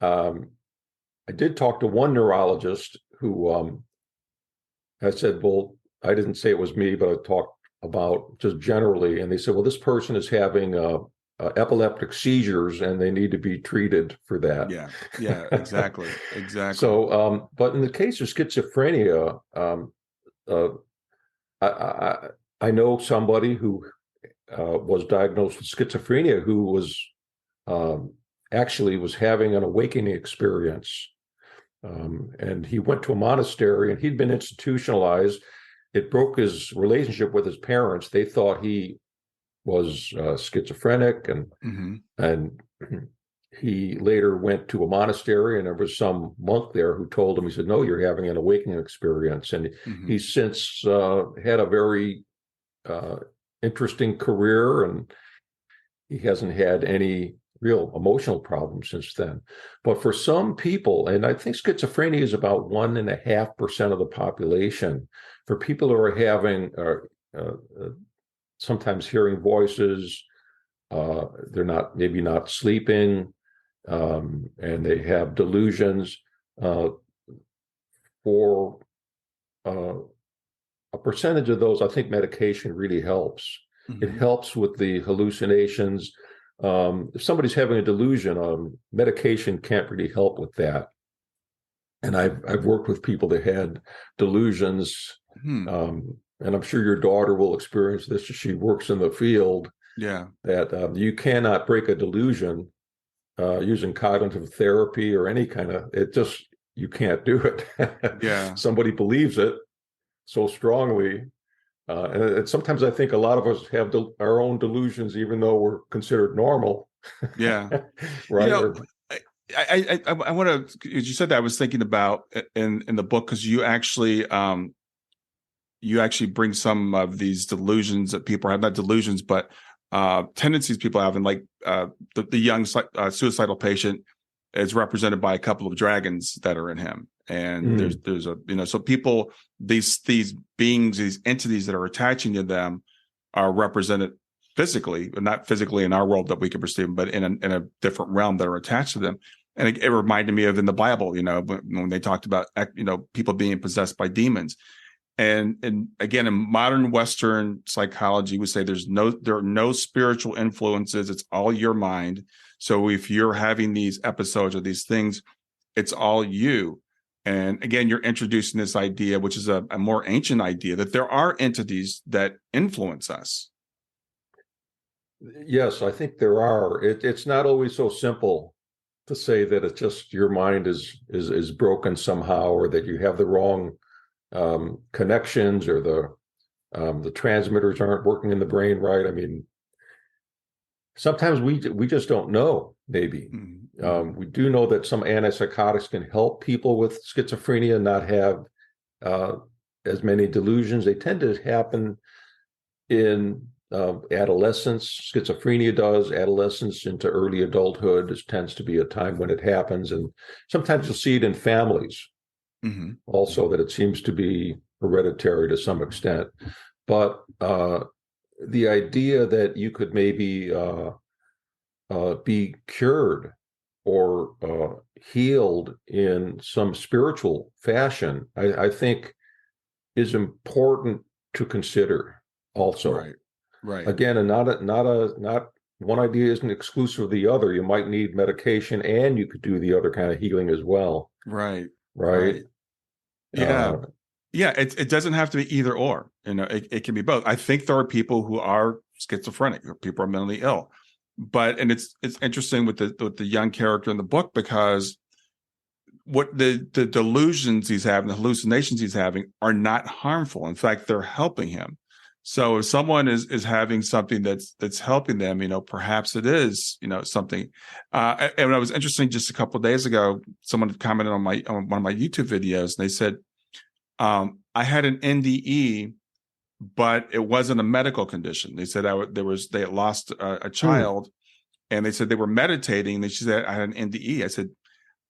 I did talk to one neurologist who I said, well, I didn't say it was me, but I talked about just generally. And they said, well, this person is having epileptic seizures and they need to be treated for that. Yeah, exactly. So, but in the case of schizophrenia, I know somebody who was diagnosed with schizophrenia who was actually was having an awakening experience. And he went to a monastery and he'd been institutionalized. It broke his relationship with his parents. They thought he was schizophrenic, and he later went to a monastery, and there was some monk there who told him, he said, no, you're having an awakening experience. And he's since had a very interesting career, and he hasn't had any real emotional problems since then. But for some people, and I think schizophrenia is about 1.5% of the population, for people who are having sometimes hearing voices, they're maybe not sleeping, and they have delusions. For a percentage of those, I think medication really helps. It helps with the hallucinations. If somebody's having a delusion, medication can't really help with that. And I've worked with people that had delusions, and I'm sure your daughter will experience this. She works in the field. Yeah, that you cannot break a delusion using cognitive therapy or any kind of. You can't do it. Yeah, somebody believes it so strongly. And sometimes I think a lot of us have our own delusions, even though we're considered normal. Yeah. Right. I want to, as you said that, I was thinking about in the book, because you actually bring some of these delusions that people have, not delusions, but tendencies people have. And like the young suicidal patient is represented by a couple of dragons that are in him. And there's a, so people, these beings, these entities that are attaching to them are represented physically, not physically in our world that we can perceive them, but in a different realm that are attached to them. And it reminded me of in the Bible, when they talked about, people being possessed by demons. And again, in modern Western psychology, we say there are no spiritual influences. It's all your mind. So if you're having these episodes or these things, it's all you. And again, you're introducing this idea, which is a more ancient idea, that there are entities that influence us. Yes, I think there are. It's not always so simple to say that it's just your mind is broken somehow, or that you have the wrong connections, or The transmitters aren't working in the brain right. I mean, sometimes we just don't know, maybe. We do know that some antipsychotics can help people with schizophrenia not have as many delusions. They tend to happen in adolescence. Schizophrenia does. Adolescence into early adulthood tends to be a time when it happens. And sometimes you'll see it in families also, that it seems to be hereditary to some extent. But the idea that you could maybe be cured or healed in some spiritual fashion, I think is important to consider also. Right. Again, and not one idea isn't exclusive of the other. You might need medication and you could do the other kind of healing as well. Right. Yeah. It doesn't have to be either or. It can be both. I think there are people who are schizophrenic, or people are mentally ill, and it's interesting with the young character in the book, because what the delusions he's having, the hallucinations he's having, are not harmful. In fact, they're helping him. So if someone is having something that's helping them, perhaps it is, something. And it was interesting, just a couple of days ago, someone had commented on one of my YouTube videos, and they said, I had an NDE, but it wasn't a medical condition. They said they had lost a child, and they said they were meditating. And she said, I had an NDE. I said,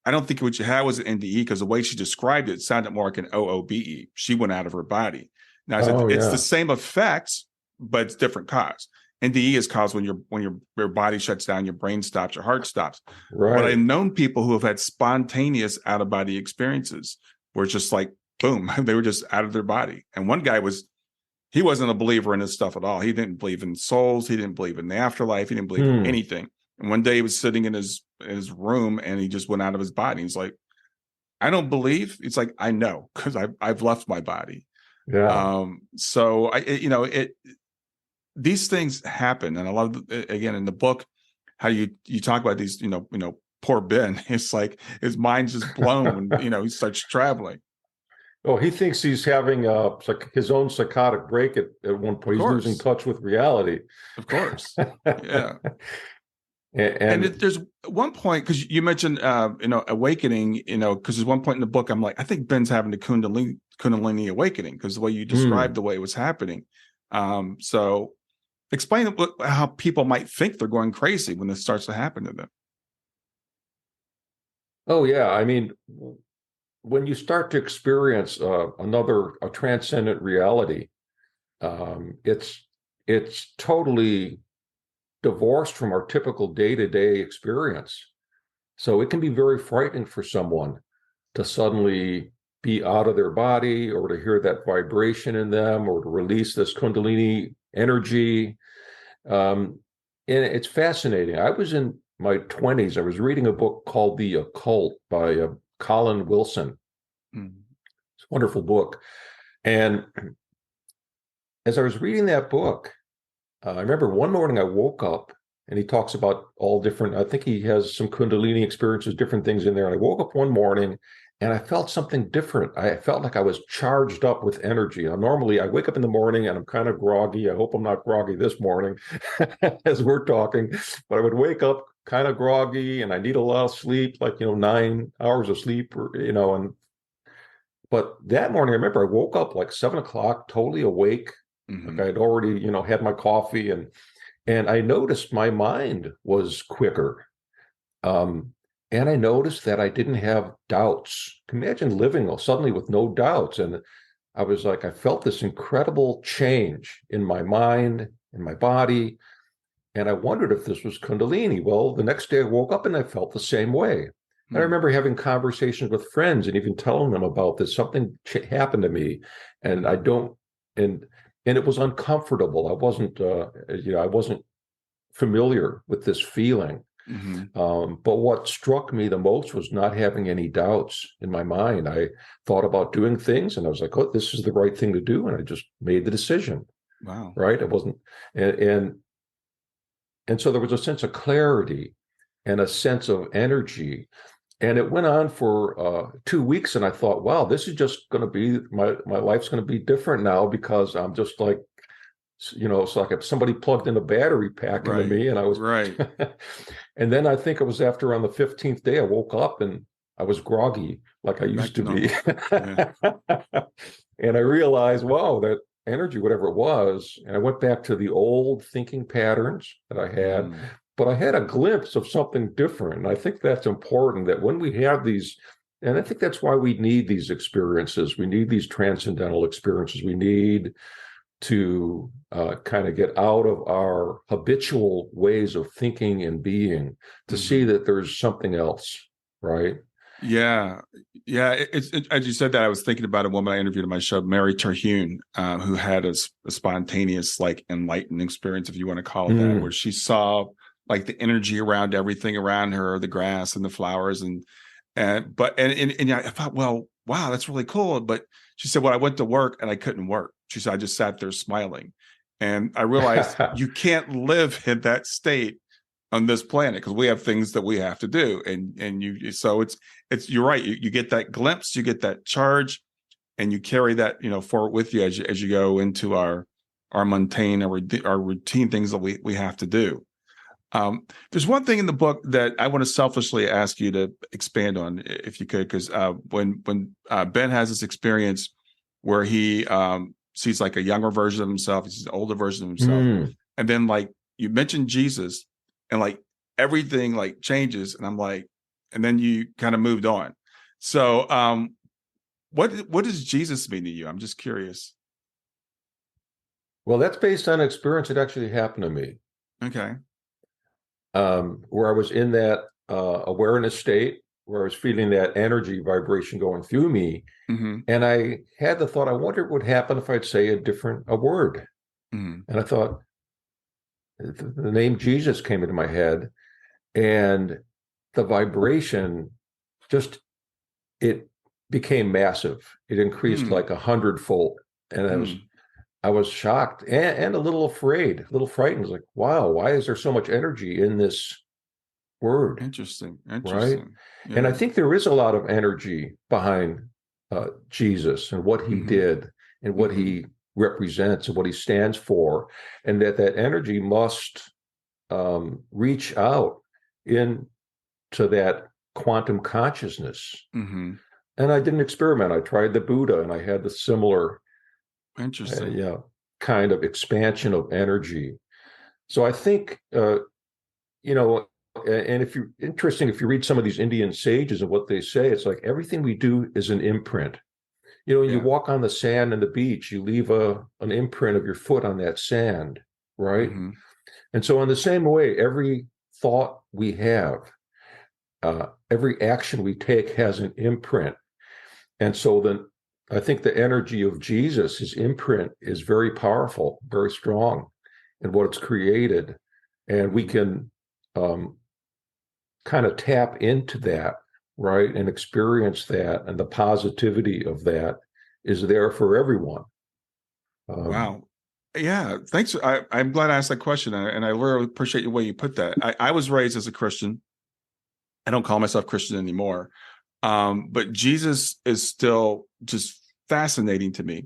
I don't think what you had was an NDE, because the way she described it sounded more like an OOBE. She went out of her body. Now, I said, it's the same effect, but it's different cause. NDE is caused when your body shuts down, your brain stops, your heart stops. Right. But I've known people who have had spontaneous out-of-body experiences where it's just like, boom, they were just out of their body. And one guy he wasn't a believer in this stuff at all. He didn't believe in souls. He didn't believe in the afterlife. He didn't believe in anything. And one day he was sitting in his room, and he just went out of his body. He's like, I don't believe. It's like, I know, because I've left my body. Yeah. So these things happen. And I love, again, in the book, how you talk about these, poor Ben. It's like his mind's just blown. He starts traveling. Oh, he thinks he's having his own psychotic break at one point. He's losing touch with reality. Of course. Yeah. And there's one point, because you mentioned, awakening, because there's one point in the book, I'm like, I think Ben's having the Kundalini awakening, because the way you described the way it was happening. So explain how people might think they're going crazy when this starts to happen to them. Oh, yeah. I mean, when you start to experience a transcendent reality, it's totally divorced from our typical day-to-day experience. So it can be very frightening for someone to suddenly be out of their body, or to hear that vibration in them, or to release this Kundalini energy. And it's fascinating. I was in my 20s. I was reading a book called The Occult by Colin Wilson. It's a wonderful book. And as I was reading that book, I remember one morning I woke up, and he talks about all different, I think he has some Kundalini experiences, different things in there. And I woke up one morning and I felt something different. I felt like I was charged up with energy. Normally I wake up in the morning and I'm kind of groggy. I hope I'm not groggy this morning as we're talking, but I would wake up kind of groggy, and I need a lot of sleep, like, 9 hours of sleep, but that morning I remember I woke up like 7:00, totally awake. Like I'd already, had my coffee, and I noticed my mind was quicker. And I noticed that I didn't have doubts. Imagine living suddenly with no doubts. And I was like, I felt this incredible change in my mind, in my body. And I wondered if this was Kundalini. Well, the next day I woke up and I felt the same way. I remember having conversations with friends and even telling them about this. Something happened to me, and and it was uncomfortable. I wasn't familiar with this feeling. But what struck me the most was not having any doubts in my mind. I thought about doing things, and I was like, "Oh, this is the right thing to do," and I just made the decision. Wow! Right? It wasn't, and so there was a sense of clarity and a sense of energy. And it went on for 2 weeks, and I thought, wow, this is just going to be my life's going to be different now, because I'm just like, it's like if somebody plugged in a battery pack into me, and I was right. And then I think it was after on the 15th day, I woke up and I was groggy like I used to be. And I realized, wow, that energy, whatever it was, and I went back to the old thinking patterns that I had, but I had a glimpse of something different. And I think that's important, that when we have these, and I think that's why we need these experiences, we need these transcendental experiences, we need to kind of get out of our habitual ways of thinking and being, to see that there's something else, right? Yeah. It's as you said that, I was thinking about a woman I interviewed on my show, Mary Terhune, who had a spontaneous, like, enlightened experience, if you want to call it that, where she saw like the energy around everything around her, the grass and the flowers, and I thought, well, wow, that's really cool. But she said, well, I went to work and I couldn't work. She said, I just sat there smiling. And I realized you can't live in that state on this planet, because we have things that we have to do. So it's you're right. You get that glimpse, you get that charge, and you carry that, forward with you as you go into our mundane, our routine things that we have to do. There's one thing in the book that I want to selfishly ask you to expand on, if you could, because when Ben has this experience where he sees like a younger version of himself, he sees an older version of himself, and then, like, you mentioned Jesus, and like everything like changes, and I'm like, and then you kind of moved on. So what does Jesus mean to you? I'm just curious. Well, that's based on an experience that actually happened to me. Okay. Where I was in that awareness state, where I was feeling that energy vibration going through me. And I had the thought, I wonder what would happen if I'd say a word. And I thought, the name Jesus came into my head, and the vibration it became massive. It increased like 100-fold. And I was shocked and a little afraid, a little frightened. I was like, wow, why is there so much energy in this word? Interesting. Right? Yeah. And I think there is a lot of energy behind Jesus and what he did and what he represents and what he stands for, and that energy must reach out into that quantum consciousness. And I did an experiment. I tried the Buddha, and I had the similar kind of expansion of energy. So I think, and if you read some of these Indian sages and what they say, it's like everything we do is an imprint. You walk on the sand and the beach, you leave an imprint of your foot on that sand, right? And so in the same way, every thought we have, every action we take has an imprint. And so then I think the energy of Jesus, his imprint, is very powerful, very strong in what it's created. And we can kind of tap into that, right, and experience that, and the positivity of that is there for everyone. Wow. Yeah, thanks. I'm glad I asked that question, and I really appreciate the way you put that. I was raised as a Christian. I don't call myself Christian anymore, but Jesus is still just fascinating to me.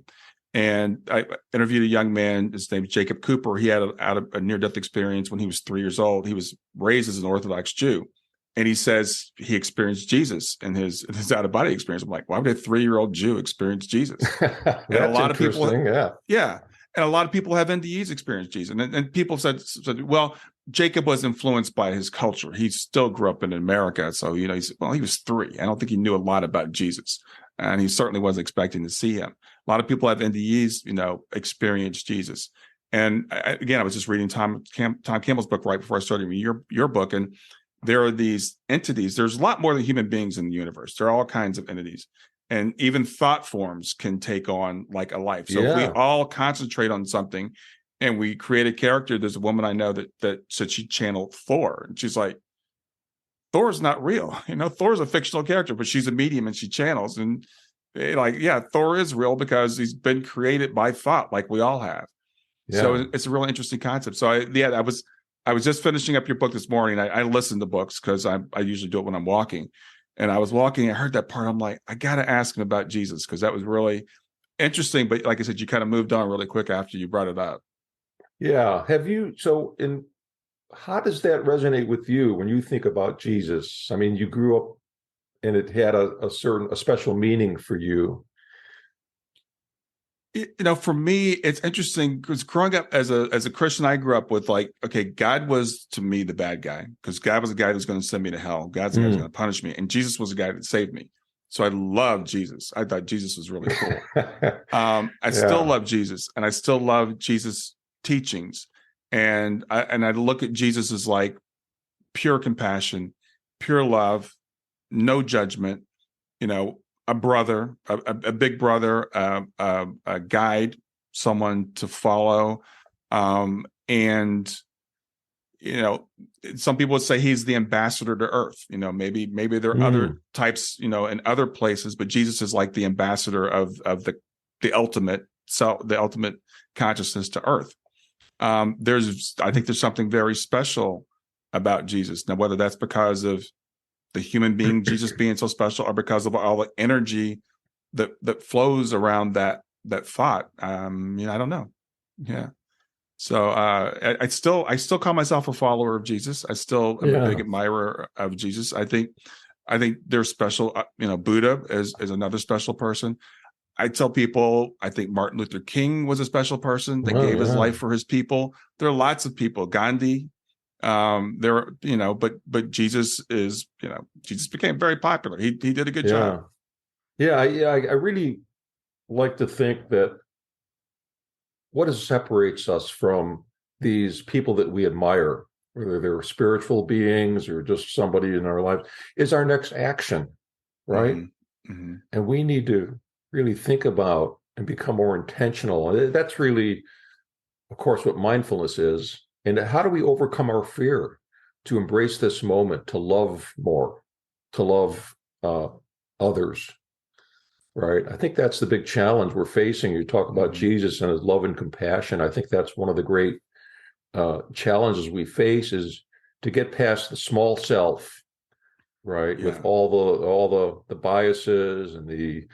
And I interviewed a young man. His name is Jacob Cooper. He had a near-death experience when he was 3 years old. He was raised as an Orthodox Jew. And he says he experienced Jesus in his out-of-body experience. I'm like, why would a 3-year-old Jew experience Jesus? And a lot of people, and a lot of people have NDEs experience Jesus. And people said, well, Jacob was influenced by his culture. He still grew up in America, so he was 3. I don't think he knew a lot about Jesus, and he certainly wasn't expecting to see him. A lot of people have NDEs, experience Jesus. And I was just reading Tom Campbell's book right before I started reading your book, and there are these entities. There's a lot more than human beings in the universe. There are all kinds of entities. And even thought forms can take on like a life. So if we all concentrate on something and we create a character, there's a woman I know that said she channeled Thor. And she's like, Thor's not real. Thor's a fictional character, but she's a medium and she channels. And Thor is real because he's been created by thought like we all have. Yeah. So it's a really interesting concept. So I was just finishing up your book this morning. I listen to books because I usually do it when I'm walking. And I was walking, I heard that part. I'm like, I got to ask him about Jesus, because that was really interesting. But like I said, you kind of moved on really quick after you brought it up. Yeah. How does that resonate with you when you think about Jesus? I mean, you grew up and it had a special meaning for you. For me, it's interesting because growing up as a Christian, I grew up with like, okay, God was to me the bad guy, because God was the guy that was going to send me to hell. God's the guy who's going to punish me, and Jesus was the guy that saved me. So I loved Jesus. I thought Jesus was really cool. I still love Jesus, and I still love Jesus' teachings, and I look at Jesus as like pure compassion, pure love, no judgment. A brother, a big brother, a guide, someone to follow. And some people would say he's the ambassador to earth. Maybe there are other types, in other places, but Jesus is like the ambassador of the ultimate self, the ultimate consciousness to earth. I think there's something very special about Jesus. Now, whether that's because of the human being, Jesus being so special, or because of all the energy that flows around that thought, I don't know. Yeah. So I still call myself a follower of Jesus. I still am a big admirer of Jesus. I think they're special. Buddha is another special person. I tell people, I think Martin Luther King was a special person that gave his life for his people. There are lots of people, Gandhi. But Jesus Jesus became very popular. He did a good job. I really like to think that what separates us from these people that we admire, whether they're spiritual beings or just somebody in our lives, is our next action, right? Mm-hmm. And we need to really think about and become more intentional. And that's really, of course, what mindfulness is. And how do we overcome our fear to embrace this moment, to love more, to love others, right? I think that's the big challenge we're facing. You talk about Jesus and his love and compassion. I think that's one of the great challenges we face, is to get past the small self, right? With all the biases and the,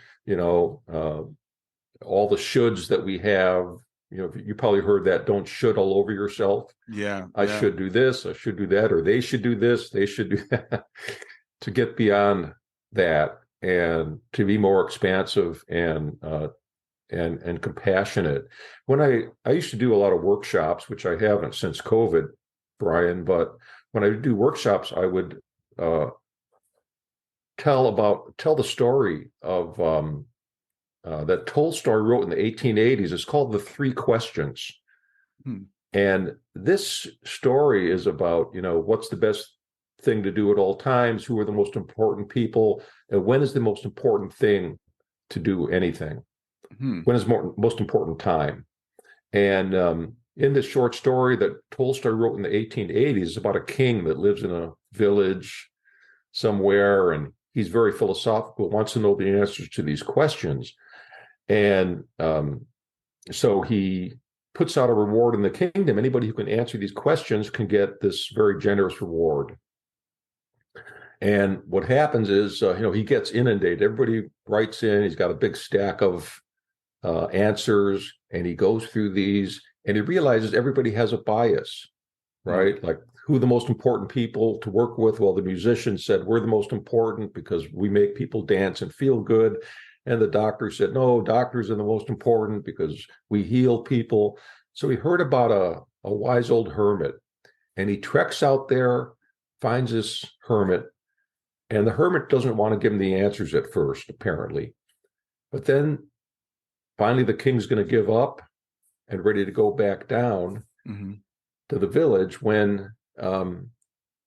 all the shoulds that we have. You probably heard that, don't should all over yourself. I should do this, I should do that, or they should do this, they should do that. To get beyond that and to be more expansive and compassionate. When I used to do a lot of workshops, which I haven't since COVID, Brian, but when I would do workshops, I would tell the story of that Tolstoy wrote in the 1880s. It's called The Three Questions. And this story is about, what's the best thing to do at all times? Who are the most important people? And when is the most important thing to do anything? When is most important time? And in this short story that Tolstoy wrote in the 1880s, it's about a king that lives in a village somewhere, and he's very philosophical, wants to know the answers to these questions. And so he puts out a reward in the kingdom. Anybody who can answer these questions can get this very generous reward. And what happens is, he gets inundated. Everybody writes in. He's got a big stack of answers, and he goes through these, and he realizes everybody has a bias, right? Like, who are the most important people to work with? Well, the musicians said, we're the most important because we make people dance and feel good. And the doctor said, no, doctors are the most important because we heal people. So he heard about a wise old hermit, and he treks out there, finds this hermit, and the hermit doesn't want to give him the answers at first, apparently. But then finally the king's going to give up and ready to go back down to the village when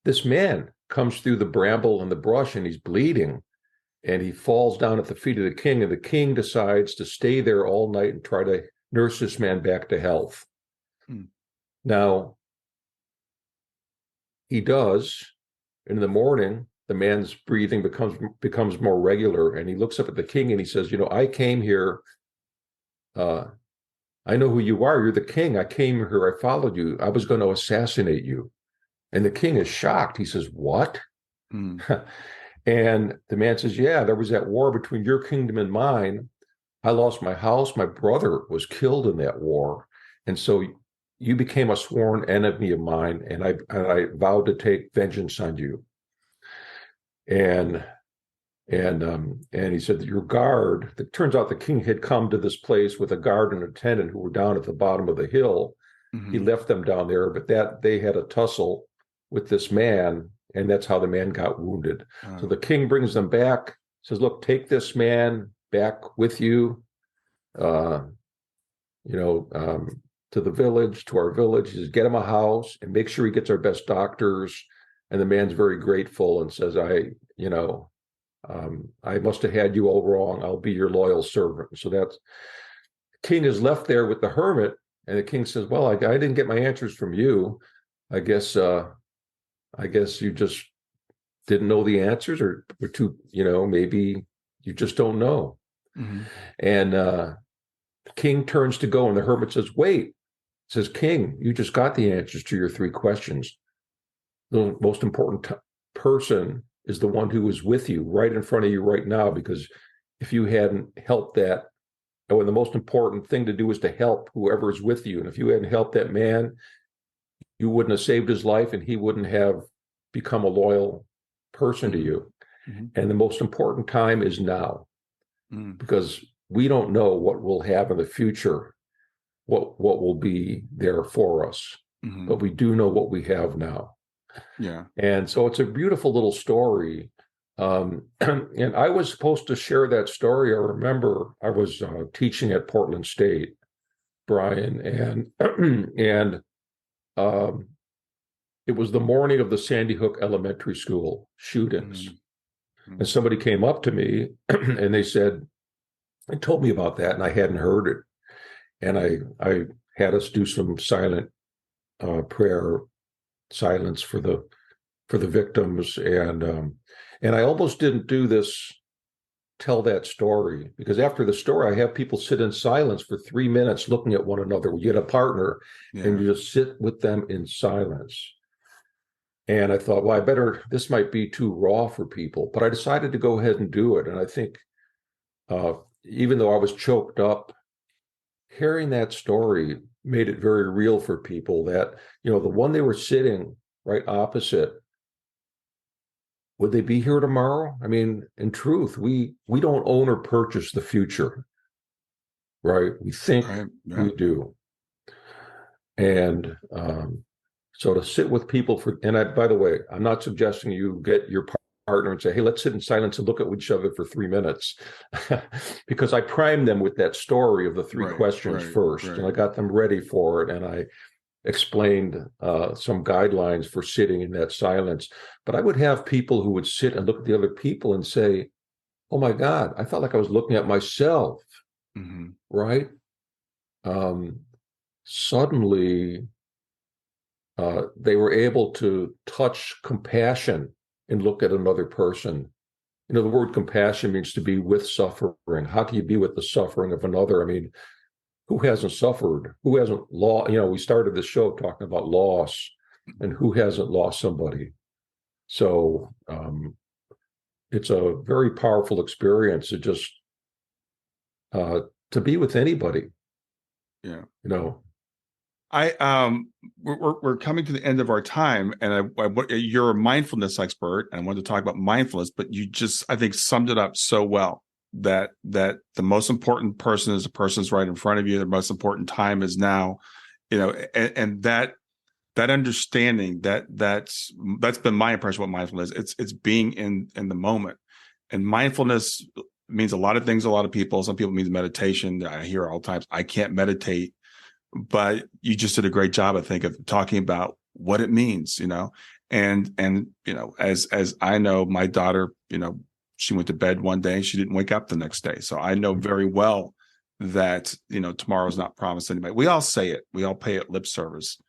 this man comes through the bramble and the brush, and he's bleeding. And he falls down at the feet of the king, and the king decides to stay there all night and try to nurse this man back to health. Now, he does. In the morning, the man's breathing becomes more regular, and he looks up at the king and he says, I came here. I know who you are. You're the king. I came here. I followed you. I was going to assassinate you. And the king is shocked. He says, what? And the man says, yeah, there was that war between your kingdom and mine. I lost my house. My brother was killed in that war. And so you became a sworn enemy of mine, and I vowed to take vengeance on you. And he said that your guard, it turns out the king had come to this place with a guard and attendant who were down at the bottom of the hill. Mm-hmm. He left them down there, but that they had a tussle with this man, and that's how the man got wounded. Oh. So the king brings them back, says, look, take this man back with you, to the village, to our village. He says, get him a house and make sure he gets our best doctors. And the man's very grateful and says, I must have had you all wrong. I'll be your loyal servant. So that's, the king is left there with the hermit, and the king says, well, I didn't get my answers from you. I guess you just didn't know the answers, or were too, maybe you just don't know. Mm-hmm. And the king turns to go, and the hermit says, wait. Says, king, you just got the answers to your 3 questions. The most important person is the one who is with you right in front of you right now, because if you hadn't helped that, and the most important thing to do is to help whoever is with you. And if you hadn't helped that man, you wouldn't have saved his life, and he wouldn't have become a loyal person to you. Mm-hmm. And the most important time is now, because we don't know what we'll have in the future, what will be there for us, but we do know what we have now. Yeah. And so it's a beautiful little story. And I was supposed to share that story. I remember I was teaching at Portland State, Brian, and it was the morning of the Sandy Hook Elementary School shootings. Mm-hmm. And somebody came up to me and they told me about that, and I hadn't heard it. And I had us do some silent prayer, silence for the victims, and I almost didn't tell that story, because after the story, I have people sit in silence for 3 minutes looking at one another. You get a partner, and you just sit with them in silence. And I thought, well, this might be too raw for people, but I decided to go ahead and do it. And I think, even though I was choked up, hearing that story made it very real for people that, the one they were sitting right opposite, would they be here tomorrow? I mean, in truth, we don't own or purchase the future, right? We think we do. And so to sit with people by the way, I'm not suggesting you get your partner and say, hey, let's sit in silence and look at each other for 3 minutes, because I primed them with that story of the 3 questions first, and I got them ready for it, and I explained some guidelines for sitting in that silence. But I would have people who would sit and look at the other people and say, oh my God, I felt like I was looking at myself, right? Suddenly, they were able to touch compassion and look at another person. The word compassion means to be with suffering. How can you be with the suffering of another? I mean, who hasn't suffered? Who hasn't lost? We started the show talking about loss, and who hasn't lost somebody? So it's a very powerful experience to just to be with anybody. Yeah. We're coming to the end of our time, and you're a mindfulness expert, and I wanted to talk about mindfulness, but you just, I think, summed it up so well, that the most important person is the person who's right in front of you. The most important time is now, and that understanding, that's been my impression of what mindfulness is. It's being in the moment, and mindfulness means a lot of things to a lot of people. Some people means meditation. I hear all the times, I can't meditate. But you just did a great job, I think, of talking about what it means, and as I know, my daughter, she went to bed one day and she didn't wake up the next day. So I know very well that, tomorrow's not promised anybody. We all say it. We all pay it lip service.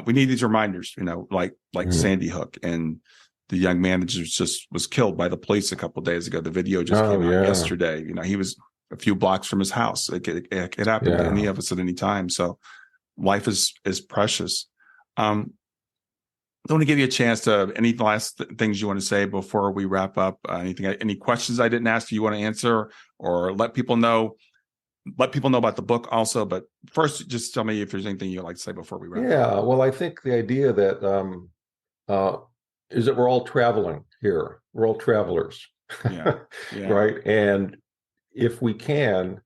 We need these reminders, like Sandy Hook, and the young man that just was killed by the police a couple of days ago. The video just came out yesterday. He was a few blocks from his house. It happened to any of us at any time. So life is precious. I want to give you a chance to any last things you want to say before we wrap up. Any questions I didn't ask you want to answer, or let people know about the book also. But first, just tell me if there's anything you'd like to say before we wrap up. Yeah, well, I think the idea that is that we're all traveling here. We're all travelers, Yeah. Yeah. right? And if we can,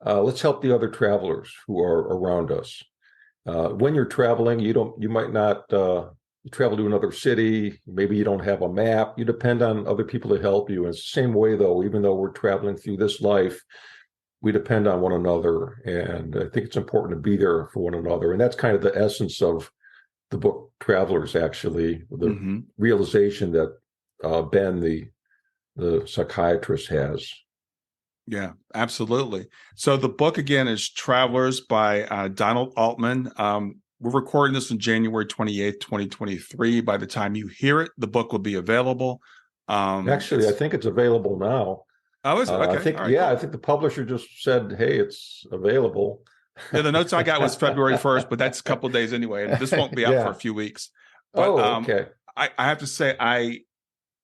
let's help the other travelers who are around us. When you're traveling, you might not travel to another city. Maybe you don't have a map. You depend on other people to help you. And it's the same way, though, even though we're traveling through this life, we depend on one another. And I think it's important to be there for one another. And that's kind of the essence of the book Travelers, actually, the realization that Ben, the psychiatrist, has. Yeah, absolutely. So the book, again, is Travelers by Donald Altman. We're recording this on January 28th, 2023. By the time you hear it, the book will be available. Actually, I think it's available now. Oh, is it? Okay. I think, right, cool. I think the publisher just said, hey, it's available. Yeah, the notes I got was February 1st, but that's a couple of days anyway. And this won't be out for a few weeks. But, okay. I have to say, I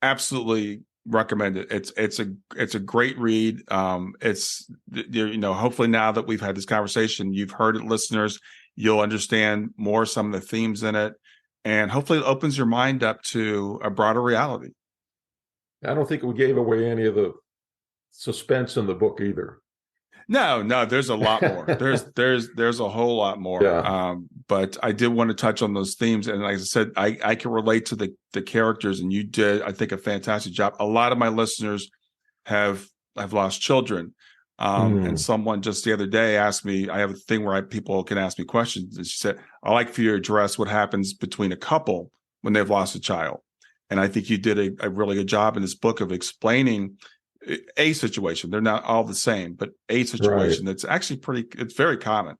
absolutely recommend it. It's a great read. It's, hopefully now that we've had this conversation, you've heard it, listeners, you'll understand more some of the themes in it, and hopefully it opens your mind up to a broader reality. I don't think we gave away any of the suspense in the book either. No, there's a lot more. There's a whole lot more. Yeah. But I did want to touch on those themes. And like I said, I can relate to the characters, and you did, I think, a fantastic job. A lot of my listeners have lost children. And someone just the other day asked me, I have a thing where people can ask me questions. And she said, I like for you to address what happens between a couple when they've lost a child. And I think you did a really good job in this book of explaining a situation. They're not all the same, but a situation that's actually it's very common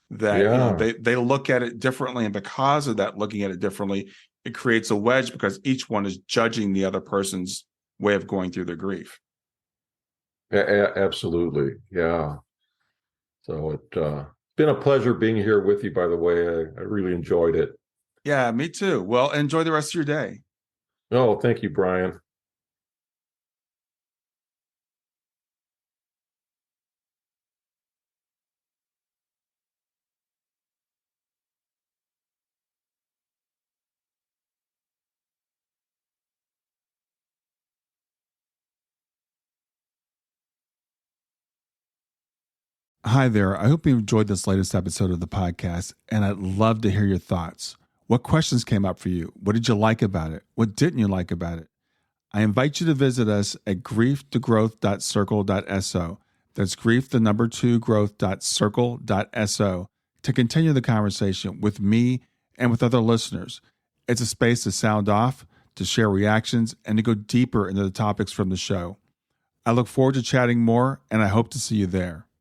that they look at it differently. And because of that, looking at it differently, it creates a wedge because each one is judging the other person's way of going through their grief. Absolutely. Yeah. So it's been a pleasure being here with you, by the way. I really enjoyed it. Yeah, me too. Well, enjoy the rest of your day. Oh, thank you, Brian. Hi there. I hope you enjoyed this latest episode of the podcast, and I'd love to hear your thoughts. What questions came up for you? What did you like about it? What didn't you like about it? I invite you to visit us at growth2growth.circle.so. That's growth2growth.circle.so to continue the conversation with me and with other listeners. It's a space to sound off, to share reactions, and to go deeper into the topics from the show. I look forward to chatting more, and I hope to see you there.